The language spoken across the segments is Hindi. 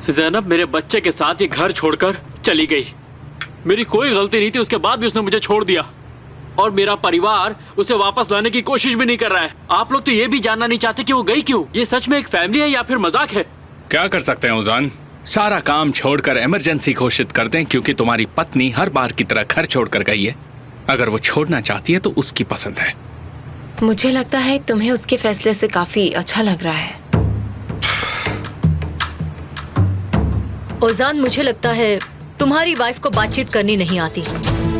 ज़ैनब मेरे बच्चे के साथ ये घर छोड़कर चली गई। मेरी कोई गलती नहीं थी, उसके बाद भी उसने मुझे छोड़ दिया और मेरा परिवार उसे वापस लाने की कोशिश भी नहीं कर रहा है। आप लोग तो ये भी जानना नहीं चाहते कि वो गई क्यों। ये सच में एक फैमिली है या फिर मजाक है? क्या कर सकते हैं उजान, सारा काम छोड़कर इमरजेंसी घोषित कर दें क्योंकि तुम्हारी पत्नी हर बार की तरह घर छोड़कर गई है। अगर वो छोड़ना चाहती है तो उसकी पसंद है। मुझे लगता है तुम्हें उसके फैसले से काफी अच्छा लग रहा है। ओजान, मुझे लगता है तुम्हारी वाइफ को बातचीत करनी नहीं आती।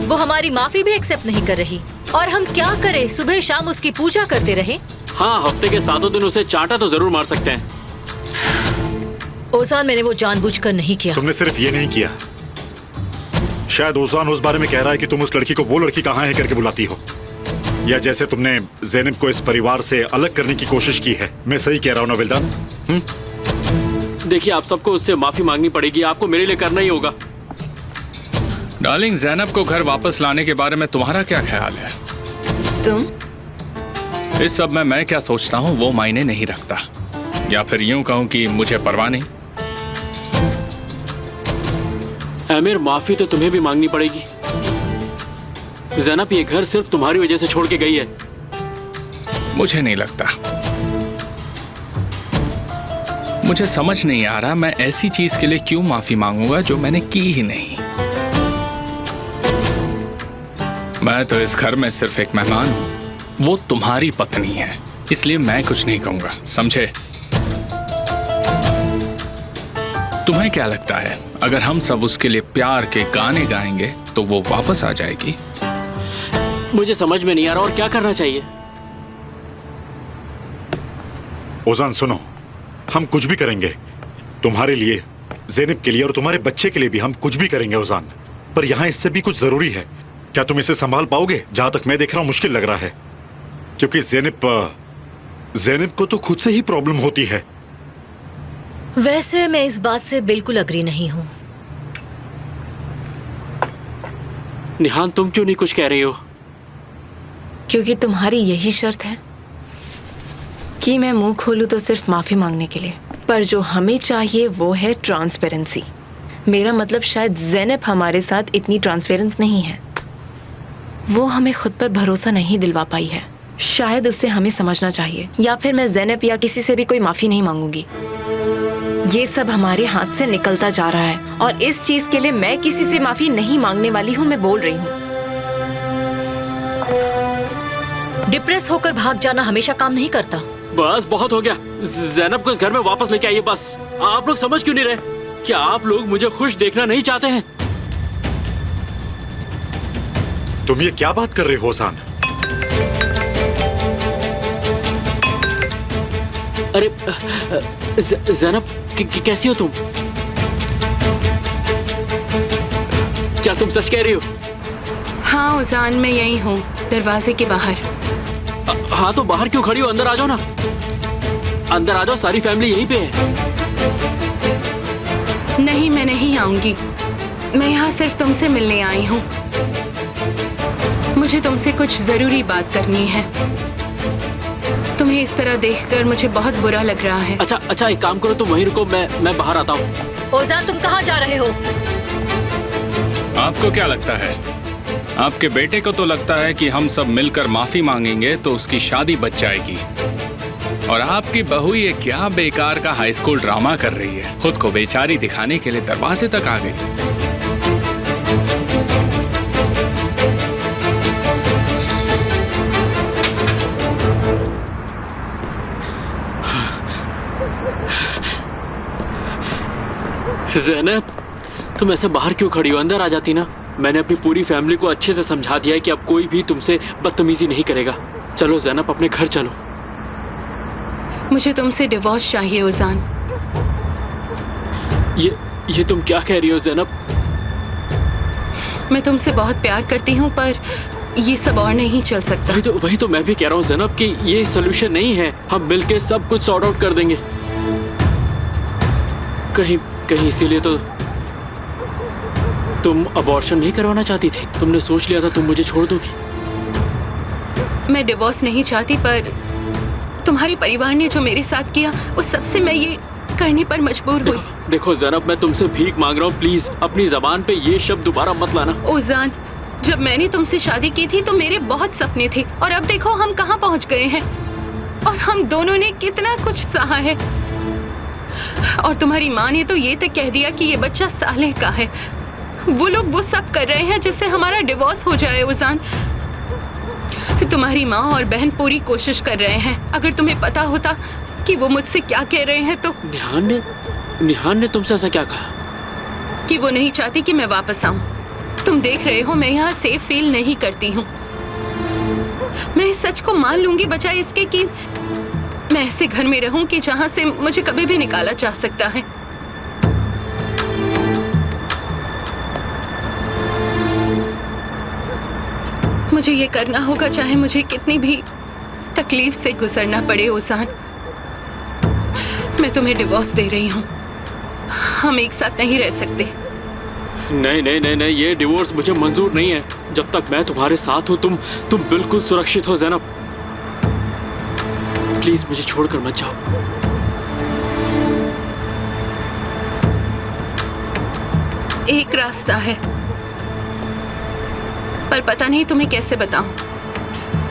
वो हमारी माफी भी एक्सेप्ट नहीं कर रही और हम क्या करें? सुबह शाम उसकी पूजा करते रहे। हाँ, हफ्ते के 7 दिन उसे चांटा तो जरूर मार सकते हैं। ओजान, मैंने वो जानबूझकर नहीं किया। तुमने सिर्फ ये नहीं किया। शायद ओजान उस बारे में कह रहा है कि तुम उस लड़की को वो लड़की कहाँ है करके बुलाती हो, या जैसे तुमने ज़ैनब को इस परिवार से अलग करने की कोशिश की है। मैं सही कह रहा हूँ ना विल्दान? देखिए, आप सबको उससे माफी मांगनी पड़ेगी। आपको मेरे लिए करना ही होगा। डार्लिंग, ज़ैनब को घर वापस लाने के बारे में तुम्हारा क्या ख्याल है? तुम इस सब में मैं क्या सोचता हूँ वो मायने नहीं रखता, या फिर यूं कहूँ कि मुझे परवाह नहीं। आमिर, माफी तो तुम्हें भी मांगनी पड़ेगी। ज़ैनब ये घर सिर्फ तुम्हारी वजह से छोड़ के गई है। मुझे नहीं लगता। मुझे समझ नहीं आ रहा मैं ऐसी चीज के लिए क्यों माफी मांगूंगा जो मैंने की ही नहीं। मैं तो इस घर में सिर्फ एक मेहमान हूं, वो तुम्हारी पत्नी है, इसलिए मैं कुछ नहीं कहूंगा, समझे? तुम्हें क्या लगता है अगर हम सब उसके लिए प्यार के गाने गाएंगे तो वो वापस आ जाएगी? मुझे समझ में नहीं आ रहा और क्या करना चाहिए। ओजान सुनो, हम कुछ भी करेंगे तुम्हारे लिए, ज़ैनब के लिए और तुम्हारे बच्चे के लिए भी हम कुछ भी करेंगे ओजान। पर यहाँ इससे भी कुछ जरूरी है। क्या तुम इसे संभाल पाओगे? जहां तक मैं देख रहा हूं मुश्किल लग रहा है, क्योंकि ज़ैनब को तो खुद से ही प्रॉब्लम होती है। वैसे मैं इस बात से बिल्कुल अग्री नहीं हूँ। निहान, तुम क्यों नहीं कुछ कह रही हो? क्योंकि तुम्हारी यही शर्त है कि मैं मुंह खोलूं तो सिर्फ माफी मांगने के लिए। पर जो हमें चाहिए वो है ट्रांसपेरेंसी। मेरा मतलब शायद ज़ैनब हमारे साथ इतनी ट्रांसपेरेंट नहीं है। वो हमें खुद पर भरोसा नहीं दिलवा पाई है। शायद उससे हमें समझना चाहिए, या फिर मैं ज़ैनब या किसी से भी कोई माफी नहीं मांगूंगी। ये सब हमारे हाथ से निकलता जा रहा है और इस चीज के लिए मैं किसी से माफी नहीं मांगने वाली हूँ। मैं बोल रही हूँ। डिप्रेस होकर भाग जाना हमेशा काम नहीं करता। बस बहुत हो गया। ज़ैनब को इस घर में वापस लेके आइए बस। आप लोग समझ क्यों नहीं रहे? क्या आप लोग मुझे खुश देखना नहीं चाहते हैं? तुम ये क्या बात कर रहे हो ओजान? अरे ज़ैनब, कैसी हो तुम? क्या तुम सच कह रही हो? हाँ ओजान, मैं यही हूँ, दरवाजे के बाहर। हाँ तो बाहर क्यों खड़ी हो? अंदर आ जाओ ना। अंदर आ जाओ, सारी फैमिली यहीं पे है। नहीं, मैं नहीं आऊंगी। मैं यहाँ सिर्फ तुमसे मिलने आई हूँ। मुझे तुमसे कुछ जरूरी बात करनी है। तुम्हें इस तरह देखकर मुझे बहुत बुरा लग रहा है। अच्छा, एक काम करो, तुम वहीं रुको, मैं बाहर आता हूँ। ओजान, तुम कहाँ जा रहे हो? आपको क्या लगता है? आपके बेटे को तो लगता है कि हम सब मिलकर माफी मांगेंगे तो उसकी शादी बच जाएगी, और आपकी बहू ये क्या बेकार का हाई स्कूल ड्रामा कर रही है। खुद को बेचारी दिखाने के लिए दरवाजे तक आ गई। ज़ैनब, तुम ऐसे बाहर क्यों खड़ी हो? अंदर आ जाती ना। मैंने अपनी पूरी फैमिली को अच्छे से समझा दिया है कि अब कोई भी तुमसे बदतमीजी नहीं करेगा। चलो ज़ैनब, अपने घर चलो। मुझे तुमसे डिवोर्स चाहिए ओजान। ये तुम क्या कह रही हो ज़ैनब? मैं तुमसे बहुत प्यार करती हूँ, पर ये सब और नहीं चल सकता। वही तो मैं भी कह रहा हूँ ज़ैनब कि ये सोल्यूशन नहीं है। हम मिलके सब कुछ सॉर्ट आउट कर देंगे। कहीं इसीलिए तो तुम अबॉर्शन नहीं करवाना चाहती थी? तुमने सोच लिया था तुम मुझे छोड़ दोगी? मैं डिवोर्स नहीं चाहती, पर तुम्हारे परिवार ने जो मेरे साथ किया उस सबसे मैं ये करने पर मजबूर हुई। देखो जैनब, मैं तुमसे भीख मांग रहा हूँ, प्लीज अपनी जबान पे ये शब्द दोबारा मत लाना। ओजान, जब मैंने तुमसे शादी की थी तो मेरे बहुत सपने थे और अब देखो हम कहाँ पहुँच गए हैं। और हम दोनों ने कितना कुछ सहा है। और तुम्हारी माँ ने तो ये तक कह दिया कि ये बच्चा सालेह का है। वो लोग वो सब कर रहे हैं जिससे हमारा डिवोर्स हो जाए। ओजान, तुम्हारी माँ और बहन पूरी कोशिश कर रहे हैं। अगर तुम्हें पता होता कि वो मुझसे क्या कह रहे हैं तो। निहान ने तुमसे ऐसा क्या कहा? कि वो नहीं चाहती कि मैं वापस आऊं। तुम देख रहे हो मैं यहाँ सेफ फील नहीं करती हूँ। मैं इस सच को मान लूंगी बजाय इसके कि मैं ऐसे घर में रहूं कि जहाँ से मुझे कभी भी निकाला जा सकता है। मुझे ये करना होगा चाहे मुझे कितनी भी तकलीफ से गुजरना पड़े। ओजान, मैं तुम्हें डिवोर्स दे रही हूँ। हम एक साथ नहीं रह सकते। नहीं नहीं नहीं नहीं, ये डिवोर्स मुझे मंजूर नहीं है। जब तक मैं तुम्हारे साथ हूँ तुम बिल्कुल सुरक्षित हो जैनब। प्लीज मुझे छोड़कर मत जाओ। एक रास्ता है, पर पता नहीं तुम्हें कैसे बताऊं।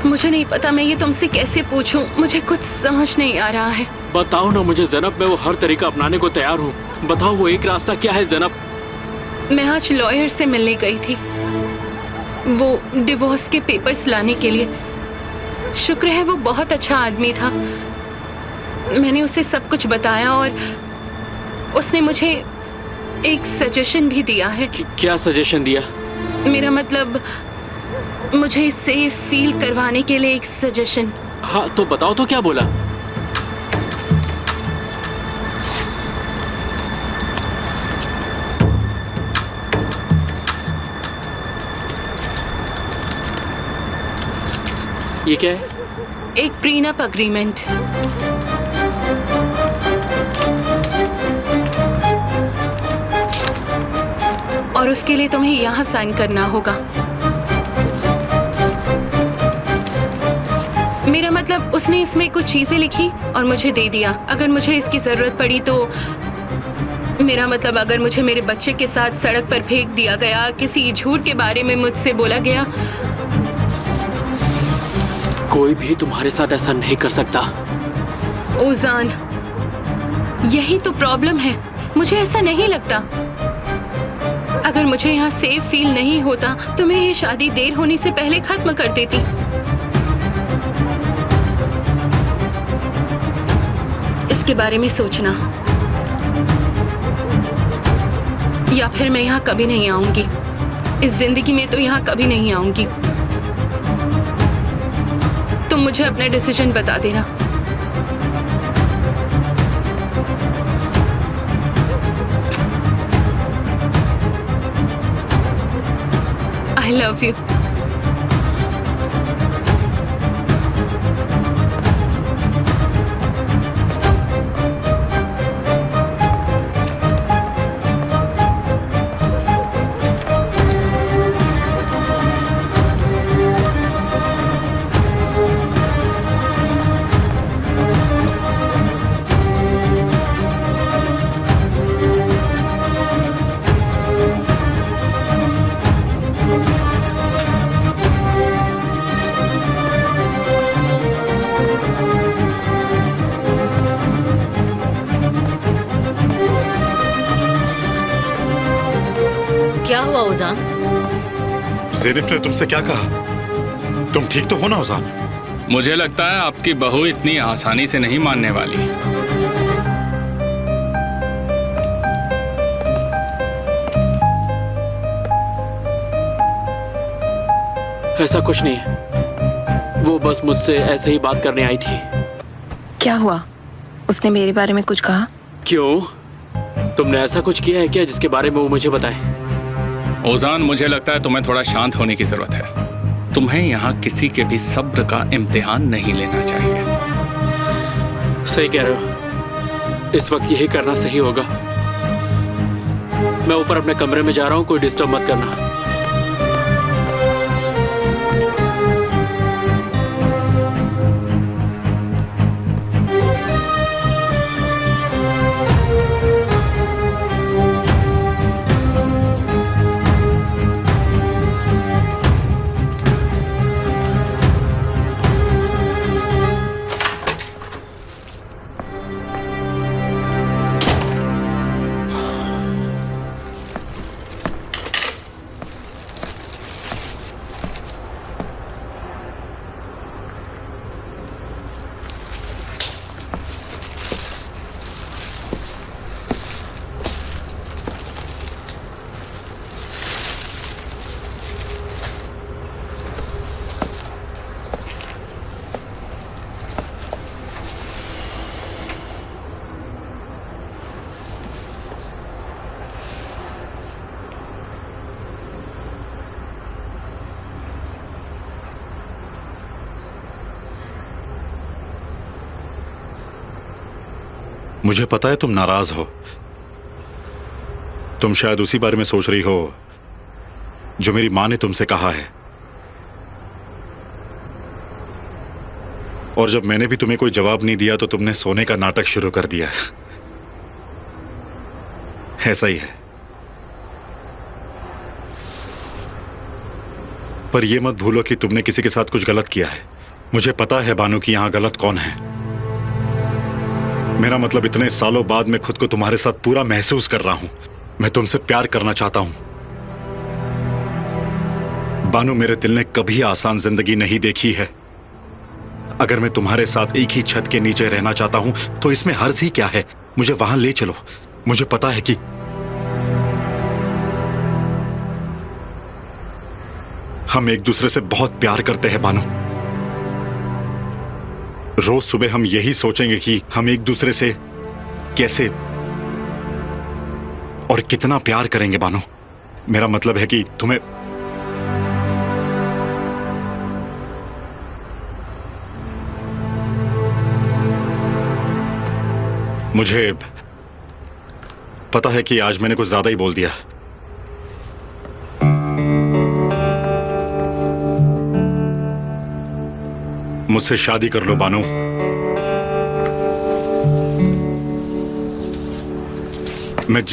मुझे नहीं पता मैं ये तुमसे कैसे पूछूं। मुझे कुछ समझ नहीं आ रहा है। बताओ ना मुझे जैनब, मैं वो हर तरीका अपनाने को तैयार हूँ। बताओ वो एक रास्ता क्या है जैनब? मैं आज लॉयर से मिलने गई थी, वो डिवोर्स के पेपर्स लाने के लिए। शुक्र है वो बहुत अच्छा आदमी था। मैंने उसे सब कुछ बताया और उसने मुझे एक सजेशन भी दिया है। क्या सजेशन दिया? मेरा मतलब मुझे सेफ फील करवाने के लिए एक सजेशन। हाँ तो बताओ तो क्या बोला? ये क्या है? एक प्रीनप अग्रीमेंट। और उसके लिए तुम्हें यहाँ साइन करना होगा। मेरा मतलब उसने इसमें कुछ चीजें लिखी और मुझे दे दिया। अगर मुझे इसकी जरूरत पड़ी तो, मेरा मतलब अगर मुझे मेरे बच्चे के साथ सड़क पर फेंक दिया गया, किसी झूठ के बारे में मुझसे बोला गया। कोई भी तुम्हारे साथ ऐसा नहीं कर सकता। ओजान, यही तो प्रॉब्लम है। मुझे ऐसा नहीं लगता। अगर मुझे यहाँ सेफ फील नहीं होता तो मैं ये शादी देर होने से पहले खत्म कर देती। इसके बारे में सोचना, या फिर मैं यहाँ कभी नहीं आऊंगी। इस जिंदगी में तो यहाँ कभी नहीं आऊंगी। तुम मुझे अपना डिसीजन बता देना। I love you. क्या हुआ ओजान? ज़ैनब ने तुमसे क्या कहा? तुम ठीक तो हो ना ओजान? मुझे लगता है आपकी बहू इतनी आसानी से नहीं मानने वाली। ऐसा कुछ नहीं है, वो बस मुझसे ऐसे ही बात करने आई थी। क्या हुआ? उसने मेरे बारे में कुछ कहा? क्यों? तुमने ऐसा कुछ किया है क्या जिसके बारे में वो मुझे बताए? ओजान, मुझे लगता है तुम्हें थोड़ा शांत होने की जरूरत है। तुम्हें यहाँ किसी के भी सब्र का इम्तिहान नहीं लेना चाहिए। सही कह रहे हो, इस वक्त यही करना सही होगा। मैं ऊपर अपने कमरे में जा रहा हूँ, कोई डिस्टर्ब मत करना। मुझे पता है तुम नाराज हो। तुम शायद उसी बारे में सोच रही हो जो मेरी मां ने तुमसे कहा है। और जब मैंने भी तुम्हें कोई जवाब नहीं दिया तो तुमने सोने का नाटक शुरू कर दिया। ऐसा ही है। पर यह मत भूलो कि तुमने किसी के साथ कुछ गलत किया है। मुझे पता है बानू कि यहां गलत कौन है। मेरा मतलब इतने सालों बाद मैं खुद को तुम्हारे साथ पूरा महसूस कर रहा हूं। मैं तुमसे प्यार करना चाहता हूं। बानू, मेरे दिल ने कभी आसान जिंदगी नहीं देखी है। अगर मैं तुम्हारे साथ एक ही छत के नीचे रहना चाहता हूं तो इसमें हर्ज ही क्या है। मुझे वहां ले चलो। मुझे पता है कि हम एक दूसरे से बहुत प्यार करते हैं बानू। रोज सुबह हम यही सोचेंगे कि हम एक दूसरे से कैसे और कितना प्यार करेंगे बानू। मेरा मतलब है कि तुम्हें मुझे पता है कि आज मैंने कुछ ज्यादा ही बोल दिया। मुझसे शादी कर लो बानू। मैं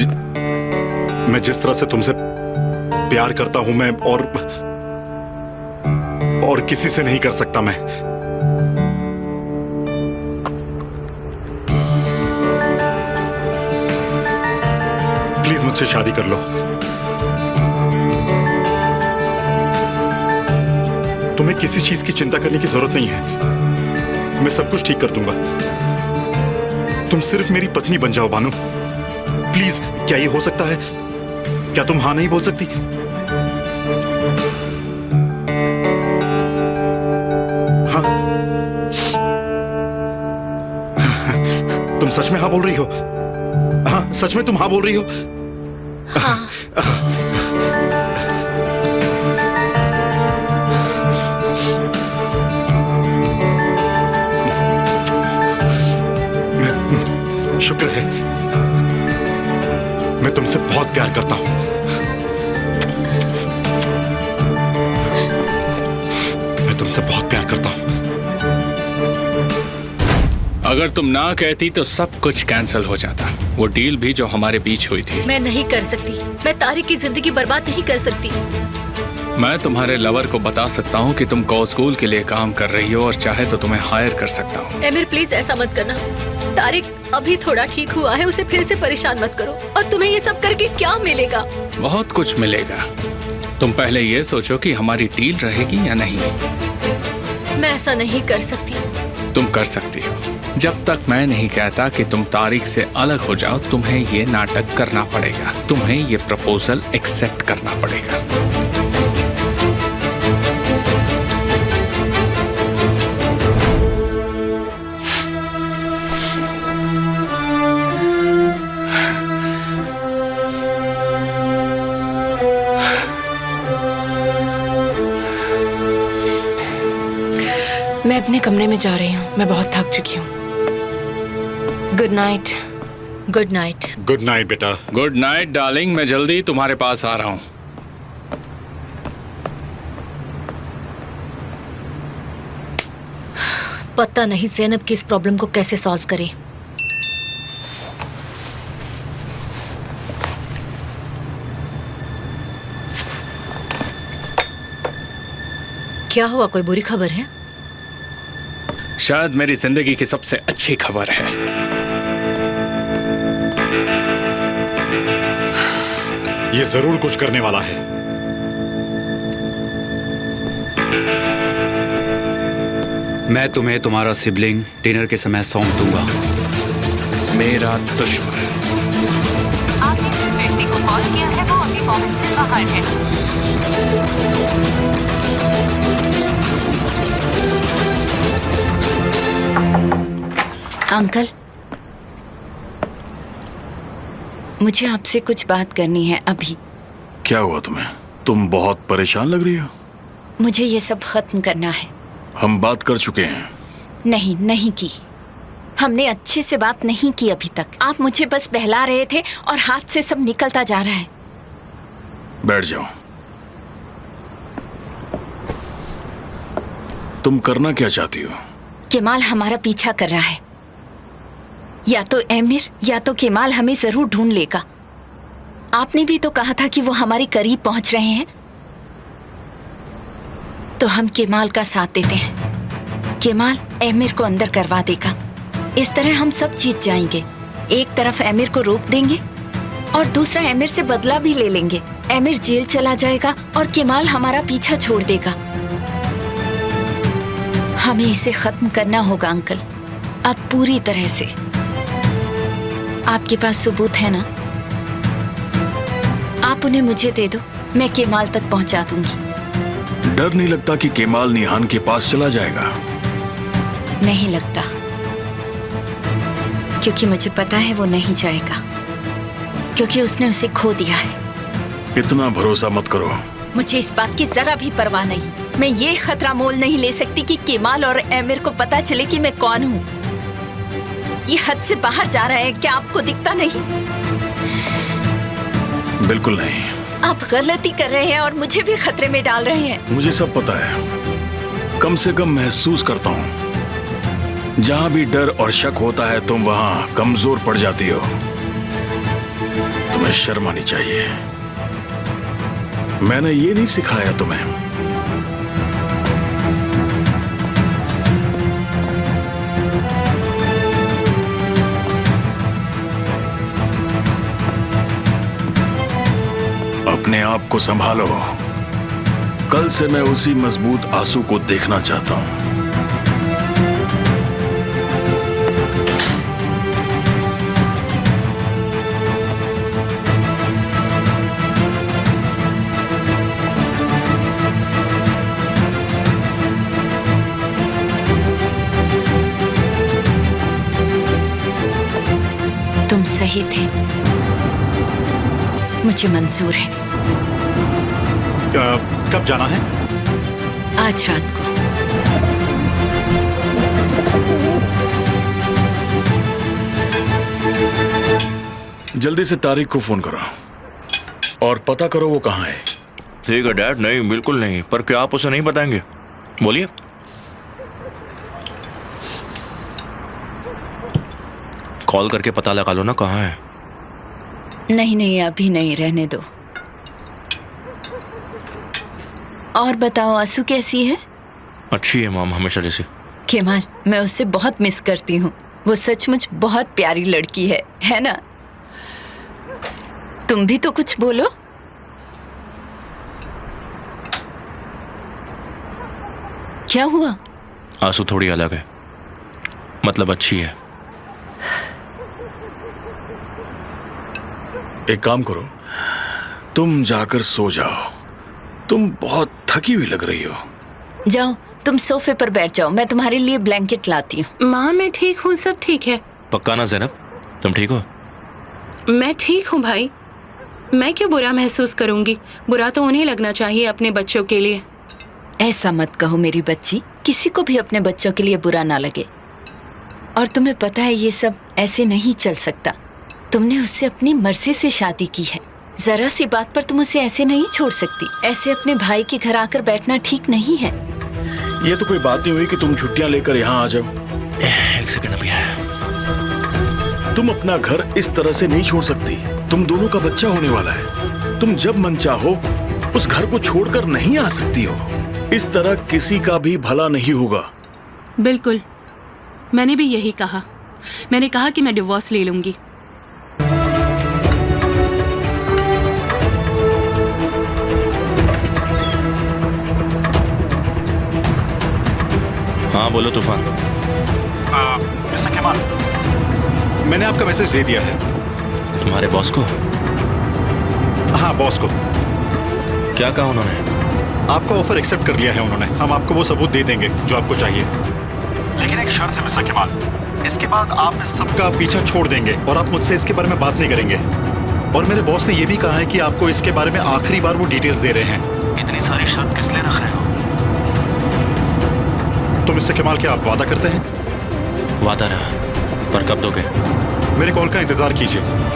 जिस तरह से तुमसे प्यार करता हूं मैं और किसी से नहीं कर सकता। मैं प्लीज मुझसे शादी कर लो। तुम्हें किसी चीज की चिंता करने की जरूरत नहीं है। मैं सब कुछ ठीक कर दूंगा। तुम सिर्फ मेरी पत्नी बन जाओ बानू। प्लीज, क्या ये हो सकता है? क्या तुम हाँ नहीं बोल सकती? हाँ, तुम सच में हाँ बोल रही हो? हाँ, सच में तुम हाँ बोल रही हो? हाँ। शुक्र है। मैं तुमसे बहुत प्यार करता हूं। मैं तुमसे बहुत प्यार करता हूं। अगर तुम ना कहती तो सब कुछ कैंसिल हो जाता। वो डील भी जो हमारे बीच हुई थी। मैं नहीं कर सकती। मैं तारिक की जिंदगी बर्बाद नहीं कर सकती। मैं तुम्हारे लवर को बता सकता हूँ कि तुम को स्कूल के लिए काम कर रही हो और चाहे तो तुम्हें हायर कर सकता हूँ। एमिर, प्लीज ऐसा मत करना। तारिक अभी थोड़ा ठीक हुआ है, उसे फिर से परेशान मत करो। और तुम्हें ये सब करके क्या मिलेगा? बहुत कुछ मिलेगा। तुम पहले ये सोचो कि हमारी डील रहेगी या नहीं। मैं ऐसा नहीं कर सकती। तुम कर सकती हो। जब तक मैं नहीं कहता कि तुम तारिक से अलग हो जाओ, तुम्हें ये नाटक करना पड़ेगा। तुम्हें ये प्रपोजल एक्सेप्ट करना पड़ेगा। मैं अपने कमरे में जा रही हूँ। मैं बहुत थक चुकी हूँ। Good night. Good night. Good night बेटा। Good night darling. मैं जल्दी तुम्हारे पास आ रहा हूँ। पता नहीं ज़ैनब की इस प्रॉब्लम को कैसे सॉल्व करे। क्या हुआ? कोई बुरी खबर है? शायद मेरी जिंदगी की सबसे अच्छी खबर है। ये जरूर कुछ करने वाला है। मैं तुम्हें तुम्हारा सिबलिंग डिनर के समय सौंप दूंगा। मेरा दुश्मन। आपने जिस व्यक्ति को कॉल किया है वो अभी ऑफिस से बाहर है। अंकल, मुझे आपसे कुछ बात करनी है अभी। क्या हुआ तुम्हें? तुम बहुत परेशान लग रही हो। मुझे ये सब खत्म करना है। हम बात कर चुके हैं। नहीं की। हमने अच्छे से बात नहीं की अभी तक। आप मुझे बस बहला रहे थे और हाथ से सब निकलता जा रहा है। बैठ जाओ। तुम करना क्या चाहती हो? केमाल हमारा पीछा कर रहा है। या तो एमिर या तो केमाल हमें जरूर ढूंढ लेगा। आपने भी तो कहा था कि वो हमारे करीब पहुंच रहे हैं। तो हम केमाल का साथ देते हैं। केमाल एमिर को अंदर करवा देगा। इस तरह हम सब जीत जाएंगे। एक तरफ एमिर को रोक देंगे और दूसरा एमिर से बदला भी ले लेंगे। एमिर जेल चला जाएगा और केमाल हमारा पीछा छोड़ देगा। हमें इसे खत्म करना होगा अंकल, अब पूरी तरह से। आपके पास सबूत है ना? आप उन्हें मुझे दे दो, मैं केमाल तक पहुंचा दूंगी। डर नहीं लगता कि केमाल निहान के पास चला जाएगा? नहीं लगता, क्योंकि मुझे पता है वो नहीं जाएगा, क्योंकि उसने उसे खो दिया है। इतना भरोसा मत करो। मुझे इस बात की जरा भी परवाह नहीं। मैं ये खतरा मोल नहीं ले सकती कि केमाल और एमिर को पता चले कि मैं कौन हूँ। ये हद से बाहर जा रहा है, क्या आपको दिखता नहीं? बिल्कुल नहीं। आप गलती कर रहे हैं और मुझे भी खतरे में डाल रहे हैं। मुझे सब पता है। कम से कम महसूस करता हूँ। जहाँ भी डर और शक होता है तुम वहाँ कमजोर पड़ जाती हो। तुम्हें शर्म आनी चाहिए। मैंने ये नहीं सिखाया तुम्हें। अपने आप को संभालो। कल से मैं उसी मजबूत आंसू को देखना चाहता हूं। तुम सही थे, मुझे मंजूर है। कब जाना है? आज रात को। जल्दी से तारिक को फोन करो और पता करो वो कहाँ है। ठीक है डैड। नहीं, बिल्कुल नहीं। पर क्या आप उसे नहीं बताएंगे? बोलिए। कॉल करके पता लगा लो ना कहाँ है। नहीं नहीं, अभी नहीं, रहने दो। और बताओ, आंसू कैसी है? अच्छी है मॉम, हमेशा जैसी। केमाल, मैं उससे बहुत मिस करती हूँ। वो सचमुच बहुत प्यारी लड़की है ना? तुम भी तो कुछ बोलो। क्या हुआ? आंसू थोड़ी अलग है, मतलब अच्छी है। एक काम करो, तुम जाकर सो जाओ। तुम बहुत थकी हुई लग रही हो। जाओ, तुम सोफे पर बैठ जाओ, मैं तुम्हारे लिए ब्लैंकेट लाती हूँ। माँ, मैं ठीक हूँ, सब ठीक है। पक्का ना ज़ैनब? तुम ठीक हो? मैं ठीक हूँ भाई। मैं क्यों बुरा महसूस करूंगी? बुरा तो उन्हें लगना चाहिए अपने बच्चों के लिए। ऐसा मत कहो मेरी बच्ची, किसी को भी अपने बच्चों के लिए बुरा ना लगे। और तुम्हें पता है ये सब ऐसे नहीं चल सकता। तुमने उससे अपनी मर्जी से शादी की है। जरा सी बात पर तुम उसे ऐसे नहीं छोड़ सकती। ऐसे अपने भाई के घर आकर बैठना ठीक नहीं है। ये तो कोई बात नहीं हुई कि तुम छुट्टियां लेकर यहाँ आ जाओ। एक सेकंड अभी है। तुम अपना घर इस तरह से नहीं छोड़ सकती। तुम दोनों का बच्चा होने वाला है। तुम जब मन चाहो उस घर को छोड़कर नहीं आ सकती हो। इस तरह किसी का भी भला नहीं होगा। बिल्कुल, मैंने भी यही कहा। मैंने कहा कि मैं डिवोर्स ले लूंगी। हाँ बोलो तूफान। मिस्टर केमाल, मैंने आपका मैसेज दे दिया है। तुम्हारे बॉस को? हाँ, बॉस को। क्या कहा उन्होंने? आपका ऑफर एक्सेप्ट कर लिया है उन्होंने। हम आपको वो सबूत दे देंगे जो आपको चाहिए। लेकिन एक शर्त है मिस्टर केमाल, इसके बाद आप इस सबका पीछा छोड़ देंगे और आप मुझसे इसके बारे में बात नहीं करेंगे। और मेरे बॉस ने ये भी कहा है कि आपको इसके बारे में आखिरी बार वो डिटेल्स दे रहे हैं। इतनी सारी शर्त किस लिए रख रहे हो? तो मिस्टर केमाल, क्या आप वादा करते हैं? वादा रहा। पर कब दोगे? मेरे कॉल का इंतजार कीजिए।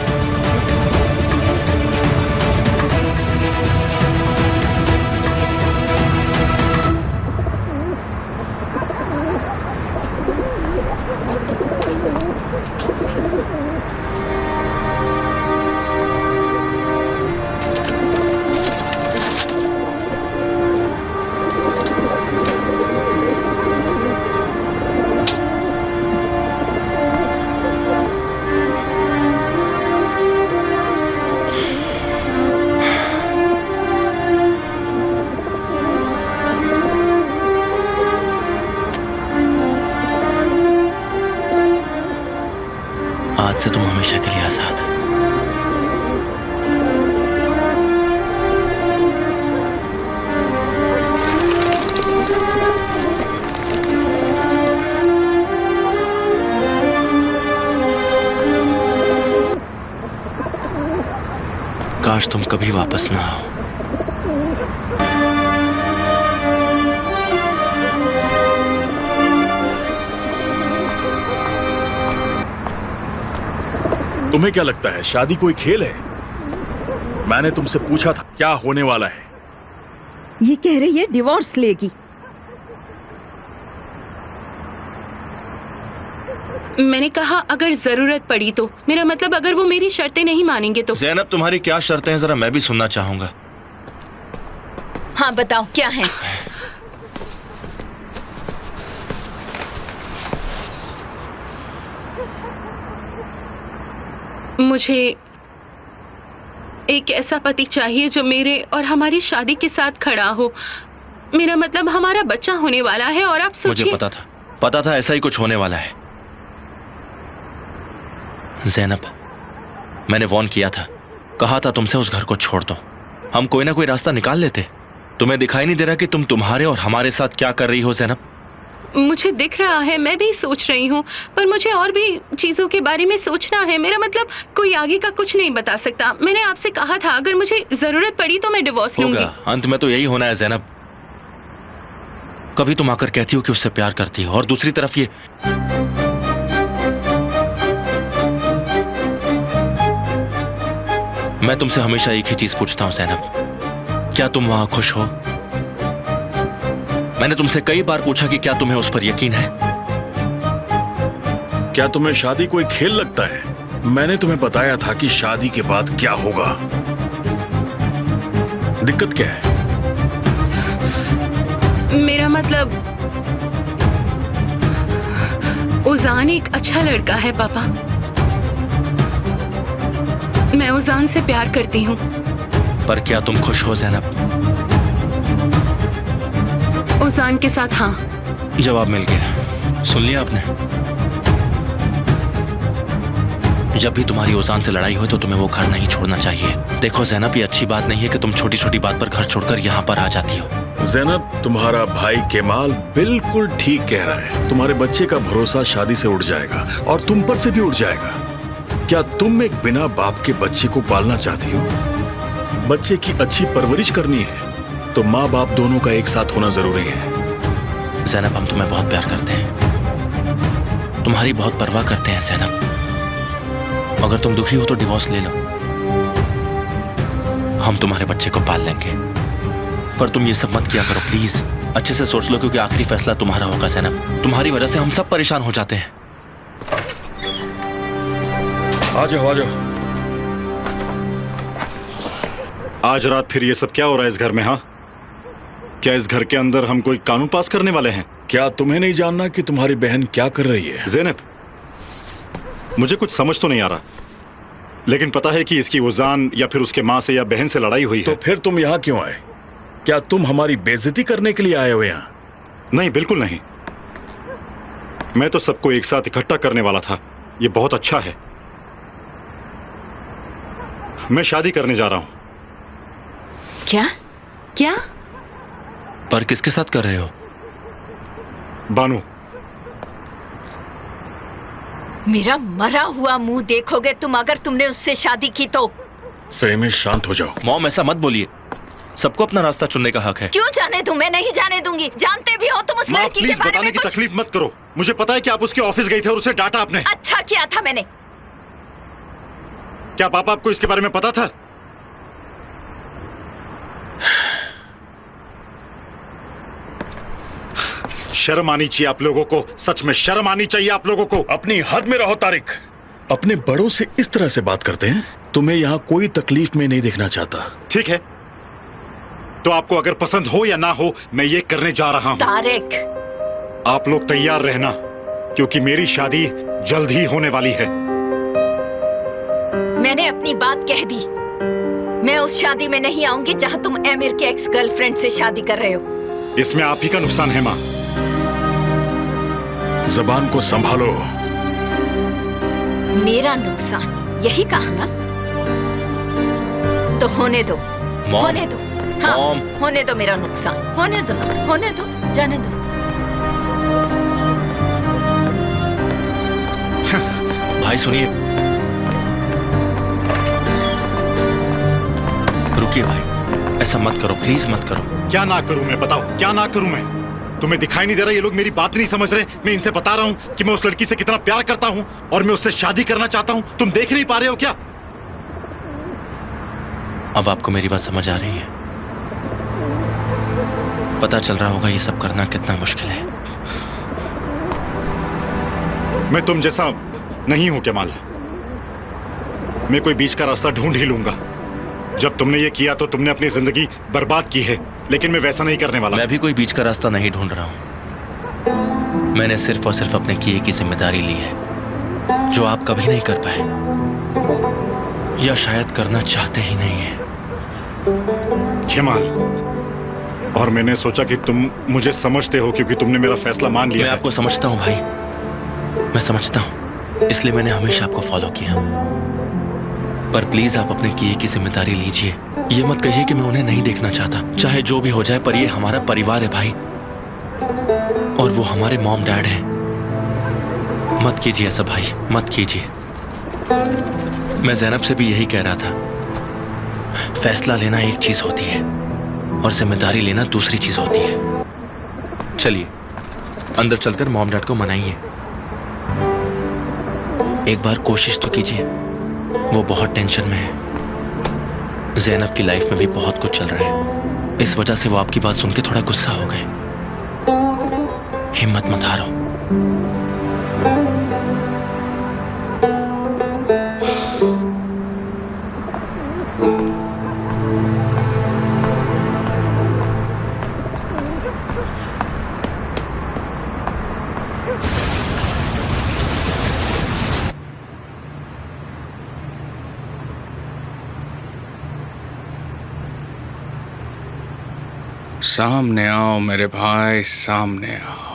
आज से तुम हमेशा के लिए आजाद। काश तुम कभी वापस ना आओ। तुम्हें क्या लगता है शादी कोई खेल है? मैंने तुमसे पूछा था क्या होने वाला है। ये कह रही है डिवोर्स लेगी। मैंने कहा अगर जरूरत पड़ी तो, मेरा मतलब अगर वो मेरी शर्तें नहीं मानेंगे तो। ज़ैनब, तुम्हारी क्या शर्तें हैं, जरा मैं भी सुनना चाहूंगा। हाँ बताओ क्या है? मुझे एक ऐसा पति चाहिए जो मेरे और हमारी शादी के साथ खड़ा हो। मेरा मतलब हमारा बच्चा होने वाला है और आप सोचिए। मुझे पता था ऐसा ही कुछ होने वाला है। ज़ैनब, मैंने वॉर्न किया था, कहा था तुमसे उस घर को छोड़ दो, हम कोई ना कोई रास्ता निकाल लेते। तुम्हें दिखाई नहीं दे रहा कि तुम तुम्हारे और हमारे साथ क्या कर रही हो ज़ैनब? मुझे दिख रहा है, मैं भी सोच रही हूँ, पर मुझे और भी चीजों के बारे में सोचना है। मेरा मतलब कोई आगे का कुछ नहीं बता सकता। मैंने आपसे कहा था अगर मुझे जरूरत पड़ी तो मैं डिवोर्स लूंगी। अंत में तो यही होना है ज़ैनब। कभी तुम आकर कहती हो कि उससे प्यार करती हो और दूसरी तरफ ये मैं तुमसे हमेशा एक ही चीज पूछता हूं ज़ैनब, क्या तुम वहां खुश हो? मैंने तुमसे कई बार पूछा कि क्या तुम्हें उस पर यकीन है? क्या तुम्हें शादी कोई खेल लगता है? मैंने तुम्हें बताया था कि शादी के बाद क्या होगा। दिक्कत क्या है? मेरा मतलब उजान एक अच्छा लड़का है पापा। मैं उजान से प्यार करती हूँ। पर क्या तुम खुश हो ज़ैनब? उजान के साथ हाँ। जवाब मिल गया। सुन लिया आपने? जब भी तुम्हारी उजान से लड़ाई हो तो तुम्हें वो घर नहीं छोड़ना चाहिए। देखो ज़ैनब, ये अच्छी बात नहीं है कि तुम छोटी छोटी बात पर घर छोड़कर यहाँ पर आ जाती हो। ज़ैनब, तुम्हारा भाई केमाल बिल्कुल ठीक कह रहा है। तुम्हारे बच्चे का भरोसा शादी से उठ जाएगा और तुम पर से भी उठ जाएगा। क्या तुम एक बिना बाप के बच्चे को पालना चाहती हो? बच्चे की अच्छी परवरिश करनी है तो माँ बाप दोनों का एक साथ होना जरूरी है। ज़ैनब, हम तुम्हें बहुत प्यार करते हैं, तुम्हारी बहुत परवाह करते हैं ज़ैनब। अगर तुम दुखी हो तो डिवोर्स ले लो, हम तुम्हारे बच्चे को पाल लेंगे। पर तुम ये सब मत किया करो प्लीज। अच्छे से सोच लो, क्योंकि आखिरी फैसला तुम्हारा होगा ज़ैनब। तुम्हारी वजह से हम सब परेशान हो जाते हैं। आ जाओ, आ जाओ। आज रात फिर ये सब क्या हो रहा है इस घर में? हाँ, क्या इस घर के अंदर हम कोई कानून पास करने वाले हैं? क्या तुम्हें नहीं जानना कि तुम्हारी बहन क्या कर रही है? ज़ैनब, मुझे कुछ समझ तो नहीं आ रहा, लेकिन पता है कि इसकी उजान या फिर उसके माँ से या बहन से लड़ाई हुई है। तो फिर तुम यहाँ क्यों आए? क्या तुम हमारी बेइज्जती करने के लिए आए हो यहाँ? नहीं, बिल्कुल नहीं। मैं तो सबको एक साथ इकट्ठा करने वाला था। ये बहुत अच्छा है। मैं शादी करने जा रहा हूँ। क्या? पर किसके साथ कर रहे हो? बानू। मेरा मरा हुआ मुंह देखोगे तुम अगर तुमने उससे शादी की तो। फेमिश, शांत हो जाओ। मॉम, ऐसा मत बोलिए। सबको अपना रास्ता चुनने का हक है। क्यों जाने दूं? मैं नहीं जाने दूंगी। जानते भी हो तुम उस माँ, लड़की के प्लीज बारे बताने में की कुछ। तकलीफ मत करो। मुझे पता है कि आप उसके ऑफिस गई थे और उसे डांटा आपने। अच्छा किया था मैंने। क्या पापा आपको इसके बारे में पता था? शर्म आनी चाहिए आप लोगों को, सच में शर्म आनी चाहिए आप लोगों को। अपनी हद में रहो तारिक। अपने बड़ों से इस तरह से बात करते हैं? तुम्हें यहाँ कोई तकलीफ में नहीं देखना चाहता। ठीक है, तो आपको अगर पसंद हो या ना हो, मैं ये करने जा रहा हूँ। तारिक, आप लोग तैयार रहना, क्योंकि मेरी शादी जल्द ही होने वाली है। मैंने अपनी बात कह दी। मैं उस शादी में नहीं आऊंगी जहाँ तुम एमिर के एक्स गर्लफ्रेंड से शादी कर रहे हो। इसमें आप ही का नुकसान है माँ। जबान को संभालो। मेरा नुकसान, यही कहा ना? तो होने दो, होने दो। हाँ, होने दो मेरा नुकसान, होने दो ना, होने दो, जाने दो। भाई सुनिए, रुकिए भाई, ऐसा मत करो, प्लीज मत करो। क्या ना करूं मैं, बताओ क्या ना करूं मैं? तुम्हें दिखाई नहीं दे रहा ये लोग मेरी बात नहीं समझ रहे? मैं इनसे बता रहा हूं कि मैं उस लड़की से कितना प्यार करता हूं और मैं उससे शादी करना चाहता हूं। तुम देख नहीं पा रहे हो क्या? अब आपको मेरी बात समझ आ रही है? पता चल रहा होगा ये सब करना कितना मुश्किल है। मैं तुम जैसा नहीं हूं कमाल। मैं कोई बीच का रास्ता ढूंढ ही लूंगा। जब तुमने ये किया तो तुमने अपनी जिंदगी बर्बाद की है, लेकिन मैं वैसा नहीं करने वाला। मैं भी कोई बीच का रास्ता नहीं ढूंढ रहा हूं। मैंने सिर्फ और सिर्फ अपने किए की जिम्मेदारी ली है, जो आप कभी नहीं कर पाए, या शायद करना चाहते ही नहीं है। कमाल, और मैंने सोचा कि तुम मुझे समझते हो क्योंकि तुमने मेरा फैसला मान लिया। मैं आपको समझता हूं भाई, मैं समझता हूं, इसलिए मैंने हमेशा आपको फॉलो किया। पर प्लीज आप अपने किए की जिम्मेदारी लीजिए। ये मत कहिए कि मैं उन्हें नहीं देखना चाहता। चाहे जो भी हो जाए, पर ये हमारा परिवार है भाई, और वो हमारे मॉम डैड हैं। मत कीजिए ऐसा भाई, मत कीजिए। मैं ज़ैनब से भी यही कह रहा था, फैसला लेना एक चीज होती है और जिम्मेदारी लेना दूसरी चीज होती है। चलिए अंदर चलकर मॉम डैड को मनाइए। एक बार कोशिश तो कीजिए। वो बहुत टेंशन में है। ज़ैनब की लाइफ में भी बहुत कुछ चल रहा है, इस वजह से वो आपकी बात सुन के थोड़ा गुस्सा हो गए। हिम्मत मत हारो। सामने आओ मेरे भाई, सामने आओ।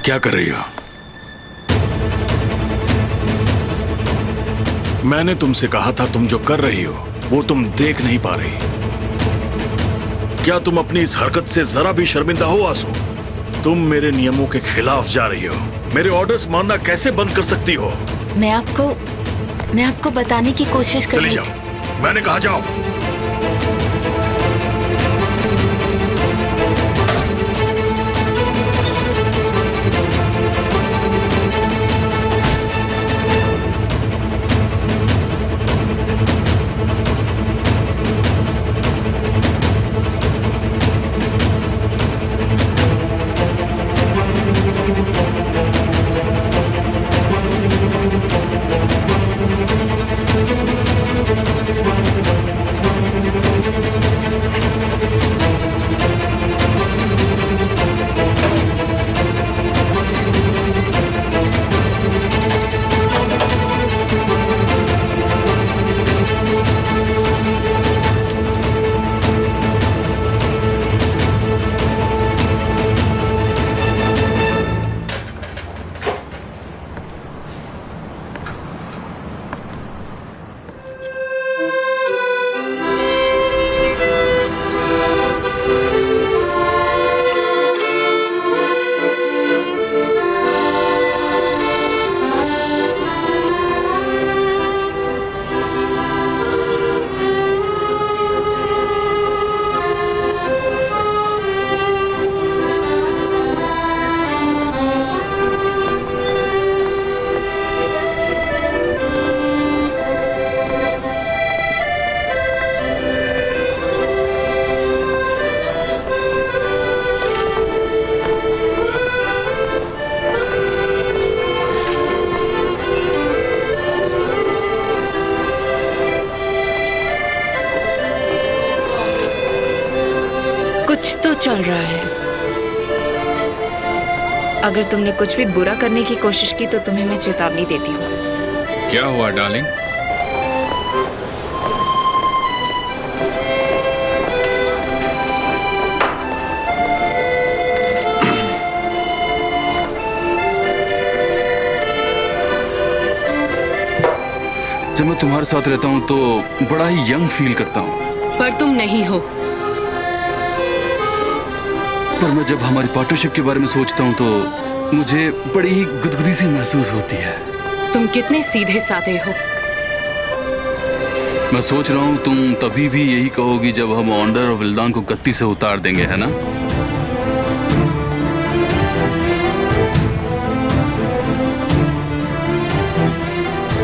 क्या कर रही हो? मैंने तुमसे कहा था तुम जो कर रही हो वो तुम देख नहीं पा रही। क्या तुम अपनी इस हरकत से जरा भी शर्मिंदा हो आंसू? तुम मेरे नियमों के खिलाफ जा रही हो। मेरे ऑर्डर्स मानना कैसे बंद कर सकती हो? मैं आपको बताने की कोशिश कर चली रही जाओ, थी। मैंने कहा जाओ। कुछ तो चल रहा है। अगर तुमने कुछ भी बुरा करने की कोशिश की तो तुम्हें मैं चेतावनी देती हूँ। क्या हुआ डार्लिंग? जब मैं तुम्हारे साथ रहता हूँ तो बड़ा ही यंग फील करता हूँ। पर तुम नहीं हो। पर मैं जब हमारी पार्टनरशिप के बारे में सोचता हूँ तो मुझे बड़ी ही गुदगुदी सी महसूस होती है। तुम कितने सीधे साधे हो। मैं सोच रहा हूँ तुम तभी भी यही कहोगी जब हम ऑन्डर और विल्दान को गत्ती से उतार देंगे, है ना?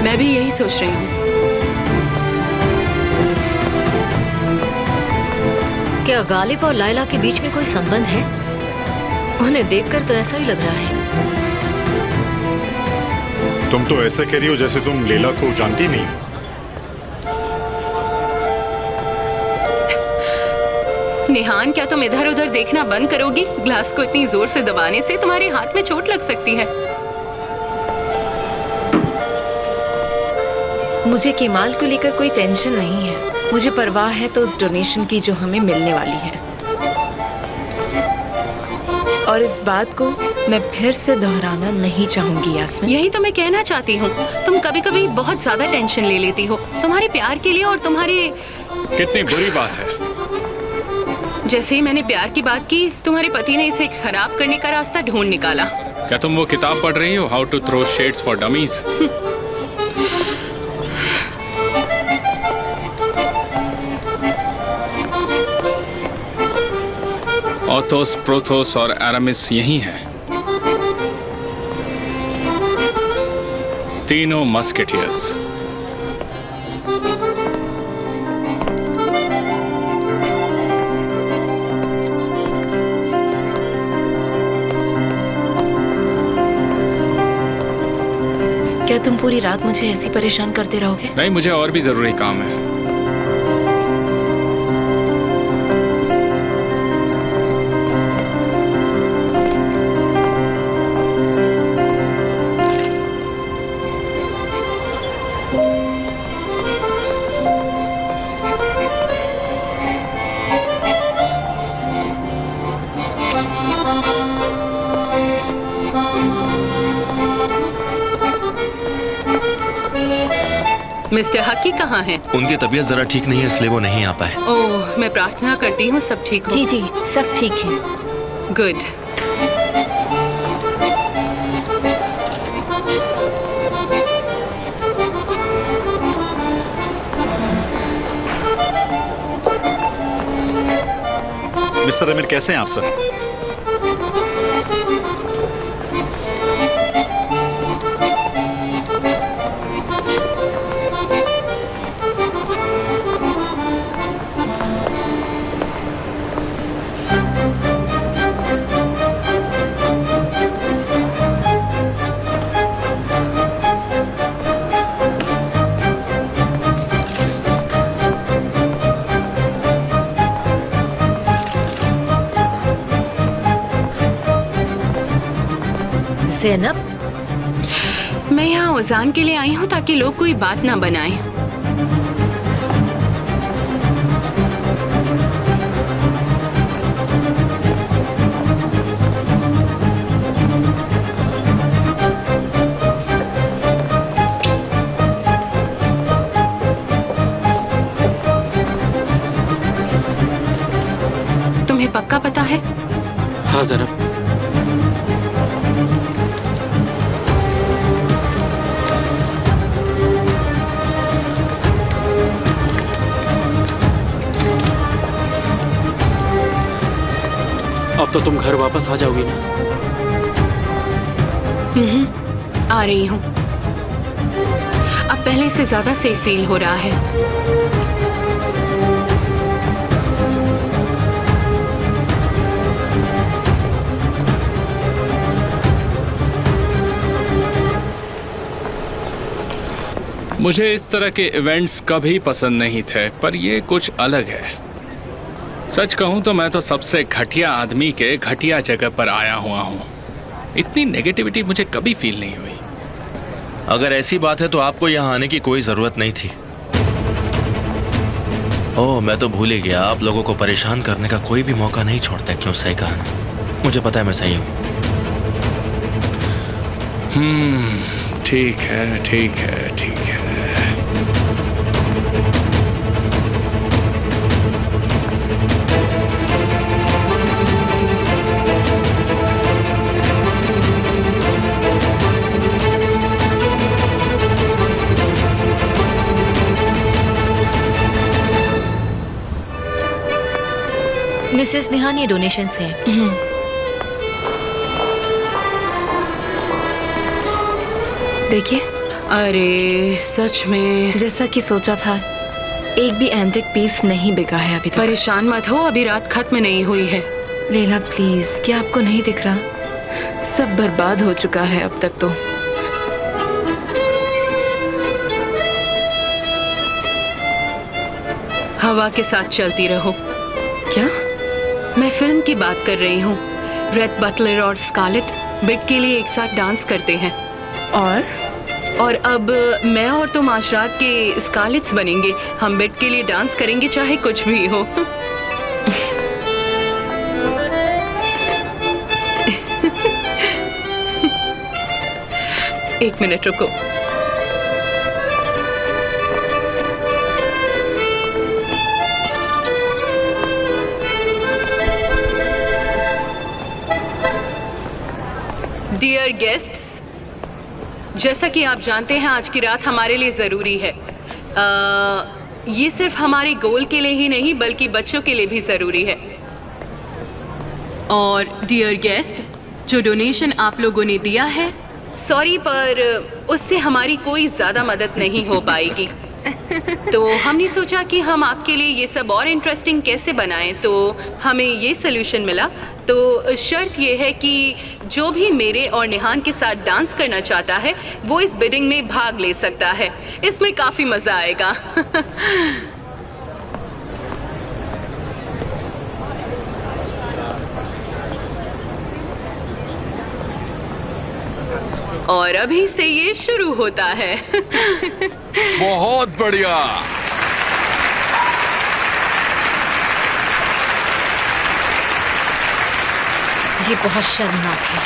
मैं भी यही सोच रही हूँ। क्या गालिब और लायला के बीच में कोई संबंध है? उन्हें देखकर तो ऐसा ही लग रहा है। तुम तो ऐसा कह रही हो जैसे तुम लैला को जानती नहीं हो। निहान, क्या तुम इधर उधर देखना बंद करोगी? ग्लास को इतनी जोर से दबाने से तुम्हारे हाथ में चोट लग सकती है। मुझे केमाल को लेकर कोई टेंशन नहीं है। मुझे परवाह है तो उस डोनेशन की जो हमें मिलने वाली है। और इस बात को मैं फिर से दोहराना नहीं चाहूंगी यास्मीन। यही तो मैं कहना चाहती हूँ। तुम कभी कभी बहुत ज्यादा टेंशन ले लेती हो तुम्हारे प्यार के लिए और तुम्हारे। कितनी बुरी बात है। जैसे ही मैंने प्यार की बात की, तुम्हारे पति ने इसे खराब करने का रास्ता ढूंढ निकाला। क्या तुम वो किताब पढ़ रही हो, how to throw shades for dummies? Athos, Porthos और एरामिस यही हैं। तीनों मस्केटियर्स। क्या तुम पूरी रात मुझे ऐसी परेशान करते रहोगे? नहीं, मुझे और भी जरूरी काम है। मिस्टर हकी कहाँ हैं? उनकी तबीयत जरा ठीक नहीं है इसलिए वो नहीं आ पाए। ओह, मैं प्रार्थना करती हूँ सब ठीक हो। जी जी, सब ठीक है। गुड। मिस्टर अमीर, कैसे हैं आप सर? ज़ैनब, मैं यहाँ ओजान के लिए आई हूँ ताकि लोग कोई बात ना बनाएं। तुम्हें पक्का पता है? हाँ ज़ैनब। अब तो तुम घर वापस आ जाओगी ना? आ रही हूँ। अब पहले से ज्यादा सेफ फील हो रहा है। मुझे इस तरह के इवेंट्स कभी पसंद नहीं थे, पर ये कुछ अलग है। सच कहूं तो मैं तो सबसे घटिया आदमी के घटिया जगह पर आया हुआ हूं। इतनी नेगेटिविटी मुझे कभी फील नहीं हुई। अगर ऐसी बात है तो आपको यहाँ आने की कोई जरूरत नहीं थी। ओह, मैं तो भूल ही गया, आप लोगों को परेशान करने का कोई भी मौका नहीं छोड़ता। क्यों? सही कहा ना, मुझे पता है मैं सही हूँ। ठीक है, ठीक है, ठीक है। मिसेस निहान, ये डोनेशंस हैं। देखिए, अरे सच में जैसा कि सोचा था, एक भी एंटिक पीस नहीं बिका है अभी तक। परेशान मत हो, अभी रात खत्म नहीं हुई है। लेला प्लीज, क्या आपको नहीं दिख रहा? सब बर्बाद हो चुका है अब तक तो। हवा के साथ चलती रहो। क्या? मैं फिल्म की बात कर रही हूँ। रेड बटलर और स्कारलेट बेड के लिए एक साथ डांस करते हैं। और अब मैं और तुम आज रात के स्कारलेट्स बनेंगे। हम बेड के लिए डांस करेंगे चाहे कुछ भी हो। एक मिनट रुको। डियर गेस्ट्स, जैसा कि आप जानते हैं आज की रात हमारे लिए ज़रूरी है। ये सिर्फ हमारे गोल के लिए ही नहीं बल्कि बच्चों के लिए भी ज़रूरी है। और डियर गेस्ट, जो डोनेशन आप लोगों ने दिया है, सॉरी पर उससे हमारी कोई ज़्यादा मदद नहीं हो पाएगी। तो हमने सोचा कि हम आपके लिए ये सब और इंटरेस्टिंग कैसे बनाएं, तो हमें ये सोल्यूशन मिला। तो शर्त ये है कि जो भी मेरे और निहान के साथ डांस करना चाहता है वो इस बिडिंग में भाग ले सकता है। इसमें काफ़ी मज़ा आएगा। और अभी से ये शुरू होता है। बहुत बढ़िया। ये बहुत शर्मनाक है।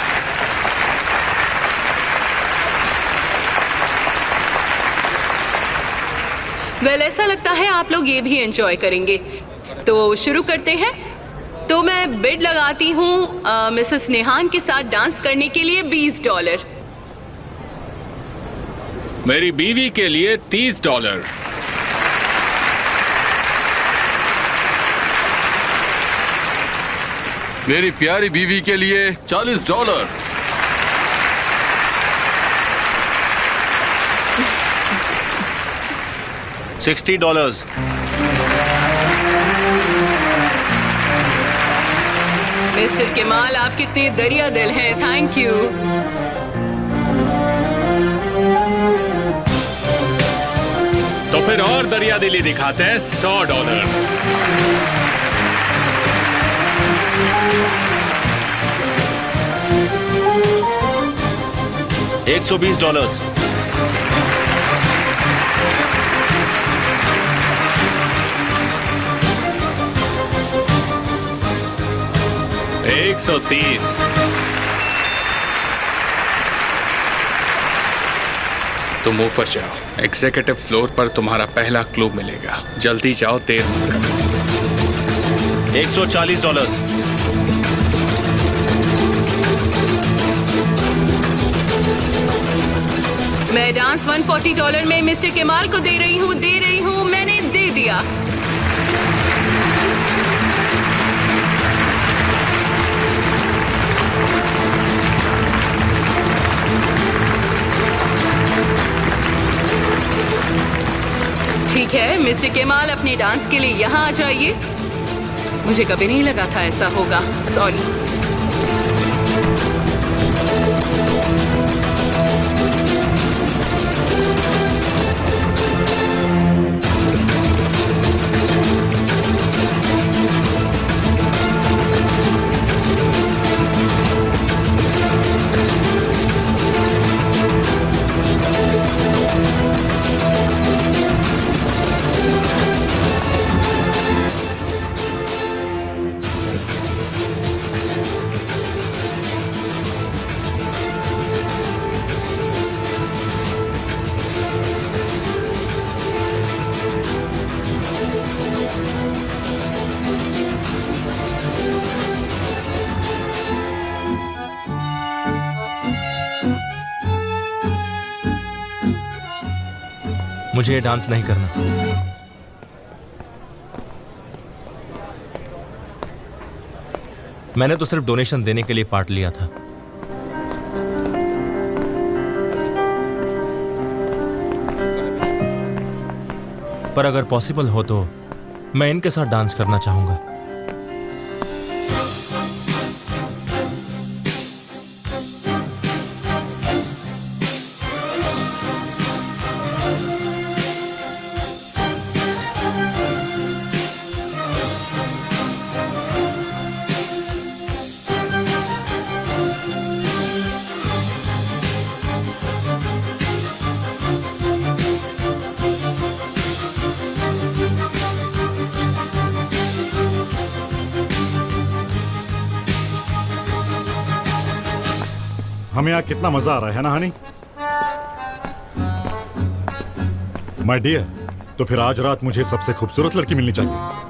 वेल, ऐसा लगता है आप लोग ये भी एंजॉय करेंगे। तो शुरू करते हैं। तो मैं बिड लगाती हूँ मिसेस निहान के साथ डांस करने के लिए $20। मेरी बीवी के लिए $30। मेरी प्यारी बीवी के लिए $40। $60। मिस्टर केमाल, आप कितने दरिया दिल हैं। Thank you. तो फिर और दरिया दिली दिखाते हैं। $100। $120। $130। तुम ऊपर जाओ, एग्जीक्यूटिव फ्लोर पर तुम्हारा पहला क्लू मिलेगा। जल्दी जाओ, देर मत करो। $140। मैं डांस $140 में मिस्टर केमाल को दे रही हूँ। मैंने दे दिया। ठीक है मिस्टर केमाल, अपने डांस के लिए यहाँ आ जाइए। मुझे कभी नहीं लगा था ऐसा होगा। सॉरी। मुझे ये डांस नहीं करना। मैंने तो सिर्फ डोनेशन देने के लिए पार्ट लिया था। पर अगर पॉसिबल हो तो मैं इनके साथ डांस करना चाहूंगा। हमें यहाँ कितना मजा आ रहा है ना हनी? माय डियर, तो फिर आज रात मुझे सबसे खूबसूरत लड़की मिलनी चाहिए।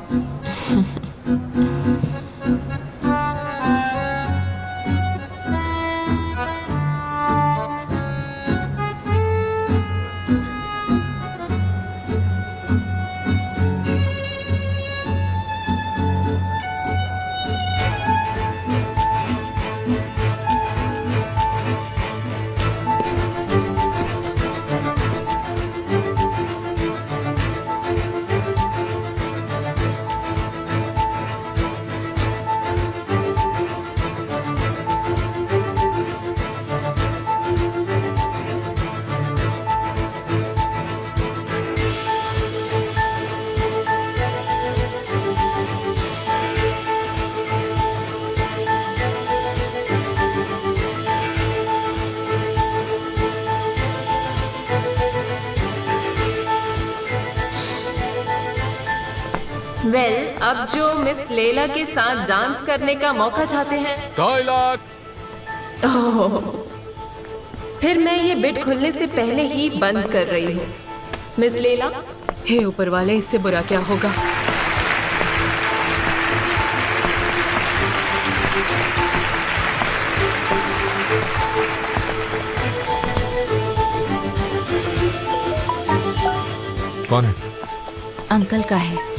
वेल, अब जो मिस लेला के साथ डांस करने का मौका चाहते हैं, डायलॉग। फिर मैं ये बिट खुलने से पहले ही बंद कर रही हूँ। मिस लेला, हे ऊपर वाले, इससे बुरा क्या होगा? कौन है? अंकल का है।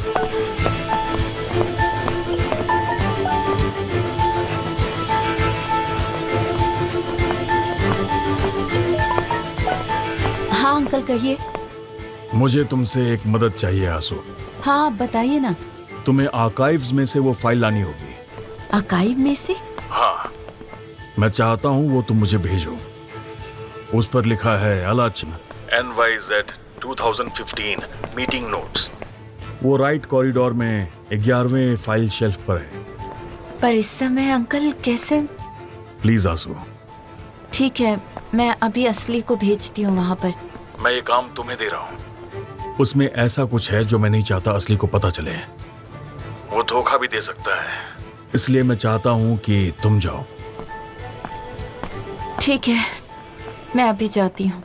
हाँ अंकल, कहिए। मुझे तुमसे एक मदद चाहिए आंसू। हाँ, आप बताइए ना। तुम्हें आर्काइव्स में से वो फाइल लानी होगी। आर्काइव में से? हाँ, मैं चाहता हूँ वो तुम मुझे भेजो। उस पर लिखा है आलोचना NYZ 2015 मीटिंग नोट्स। वो राइट कॉरिडोर में 11वें फाइल शेल्फ पर है। पर इस समय अंकल कैसे? प्लीज आंसू। ठीक है, मैं अभी असली को भेजती हूँ वहाँ पर। मैं ये काम तुम्हें दे रहा हूँ। उसमें ऐसा कुछ है जो मैं नहीं चाहता असली को पता चले। वो धोखा भी दे सकता है, इसलिए मैं चाहता हूँ कि तुम जाओ। ठीक है, मैं अभी जाती हूँ।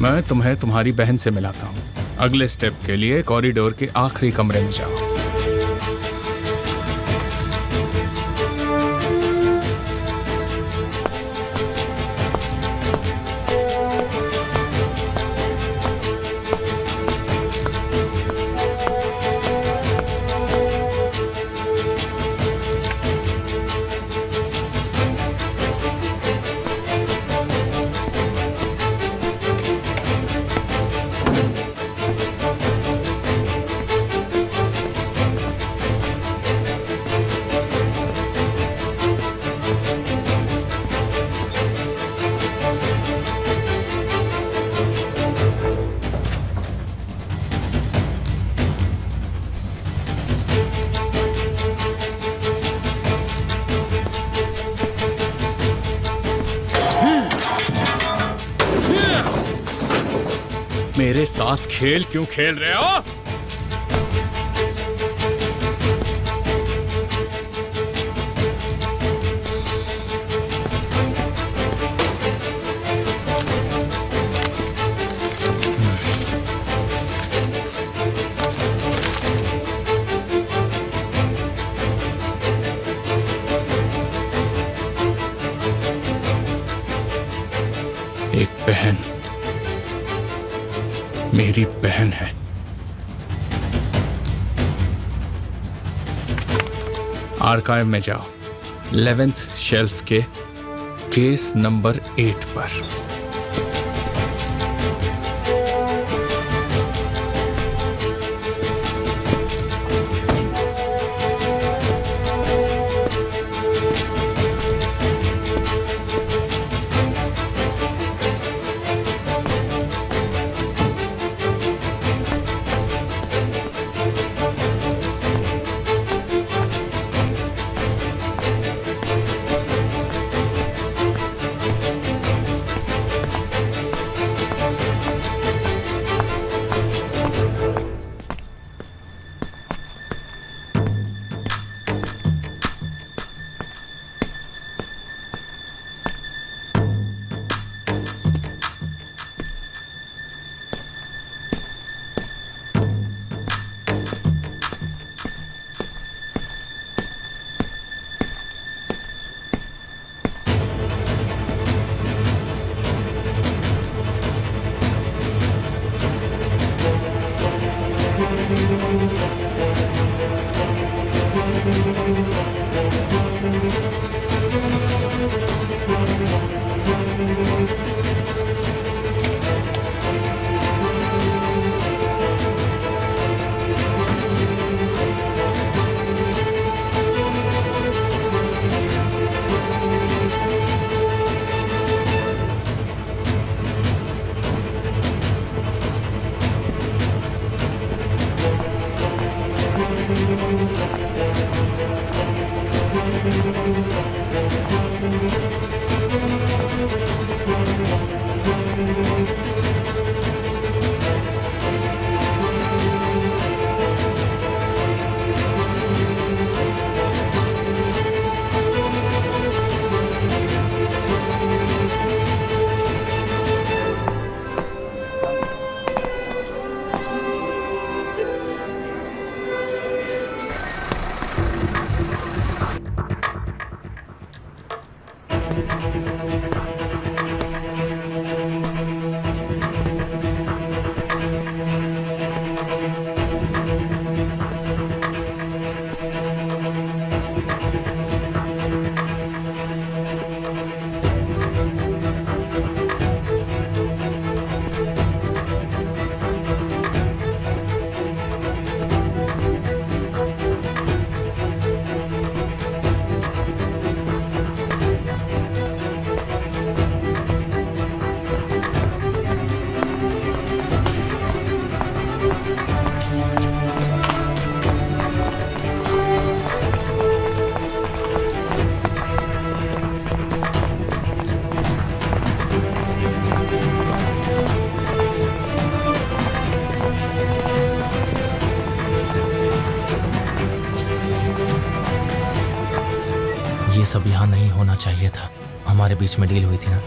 मैं तुम्हें तुम्हारी बहन से मिलाता हूँ। अगले स्टेप के लिए कॉरिडोर के आखिरी कमरे में जाओ। मेरे साथ खेल क्यों खेल रहे हो? एक बहन, मेरी बहन है। आर्काइव में जाओ, 11th शेल्फ के केस नंबर 8 पर। सब यहाँ नहीं होना चाहिए था। हमारे बीच में डील हुई थी ना।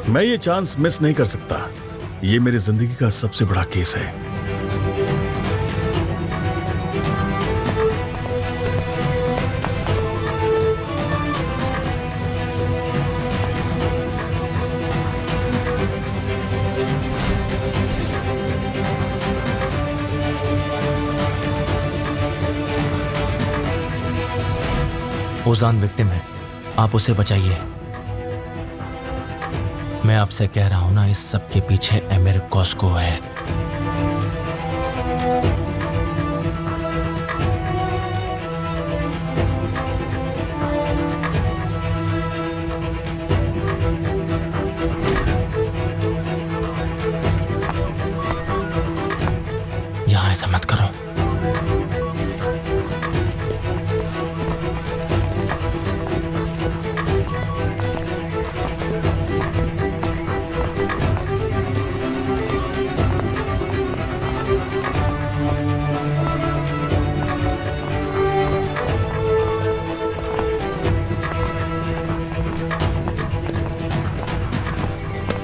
मैं ये चांस मिस नहीं कर सकता। ये मेरी जिंदगी का सबसे बड़ा केस है। ओजान विक्टिम है, आप उसे बचाइए। मैं आपसे कह रहा हूं ना, इस सब के पीछे एमिर कॉस्को है। यहां ऐसा मत करो।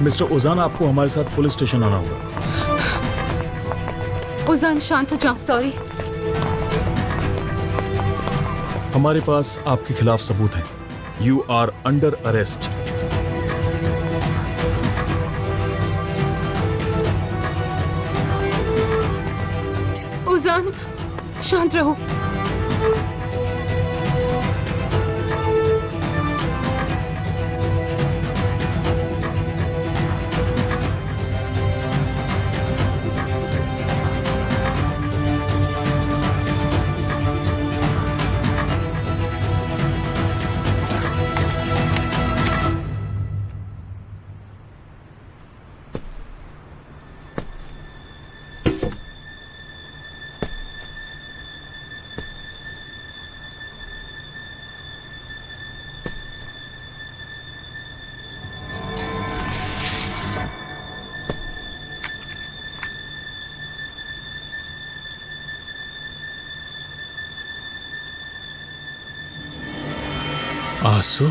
मिस्टर ओजान, आपको हमारे साथ पुलिस स्टेशन आना होगा। ओजान शांत हो जाओ। सॉरी। हमारे पास आपके खिलाफ सबूत हैं। You are under arrest. Ozan शांत रहो। आंसू?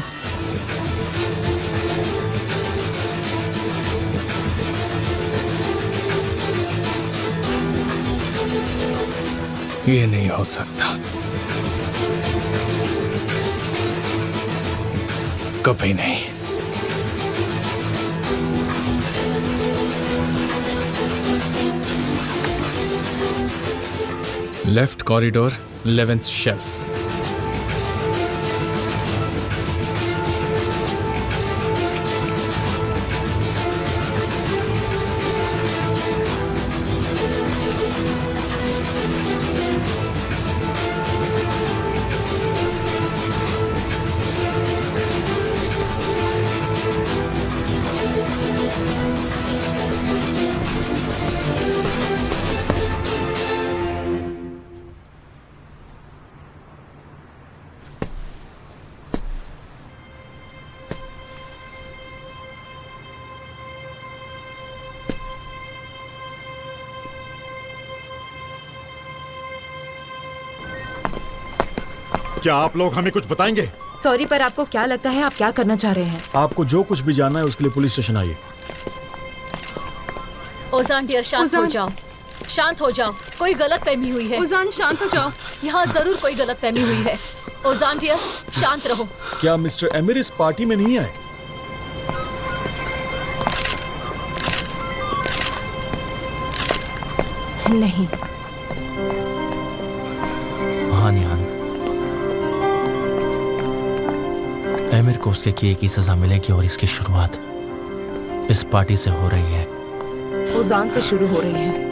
ये नहीं हो सकता, कभी नहीं। Left corridor, 11th shelf. क्या आप लोग हमें कुछ बताएंगे? सॉरी, पर आपको क्या लगता है आप क्या करना चाह रहे हैं? आपको जो कुछ भी जानना है उसके लिए पुलिस स्टेशन आइए। ओजान डियर, शांत हो जाओ। शांत हो जाओ, कोई गलत फहमी हुई है। ओजान शांत हो जाओ। यहाँ जरूर कोई गलत फहमी हुई है। ओजान डियर, शांत रहो। क्या मिस्टर एमिर इस पार्टी में नहीं आए? नहीं। हाँ निहान, एमिर को उसके किए की सजा मिलेगी और इसकी शुरुआत इस पार्टी से हो रही है। ओजान से शुरू हो रही है।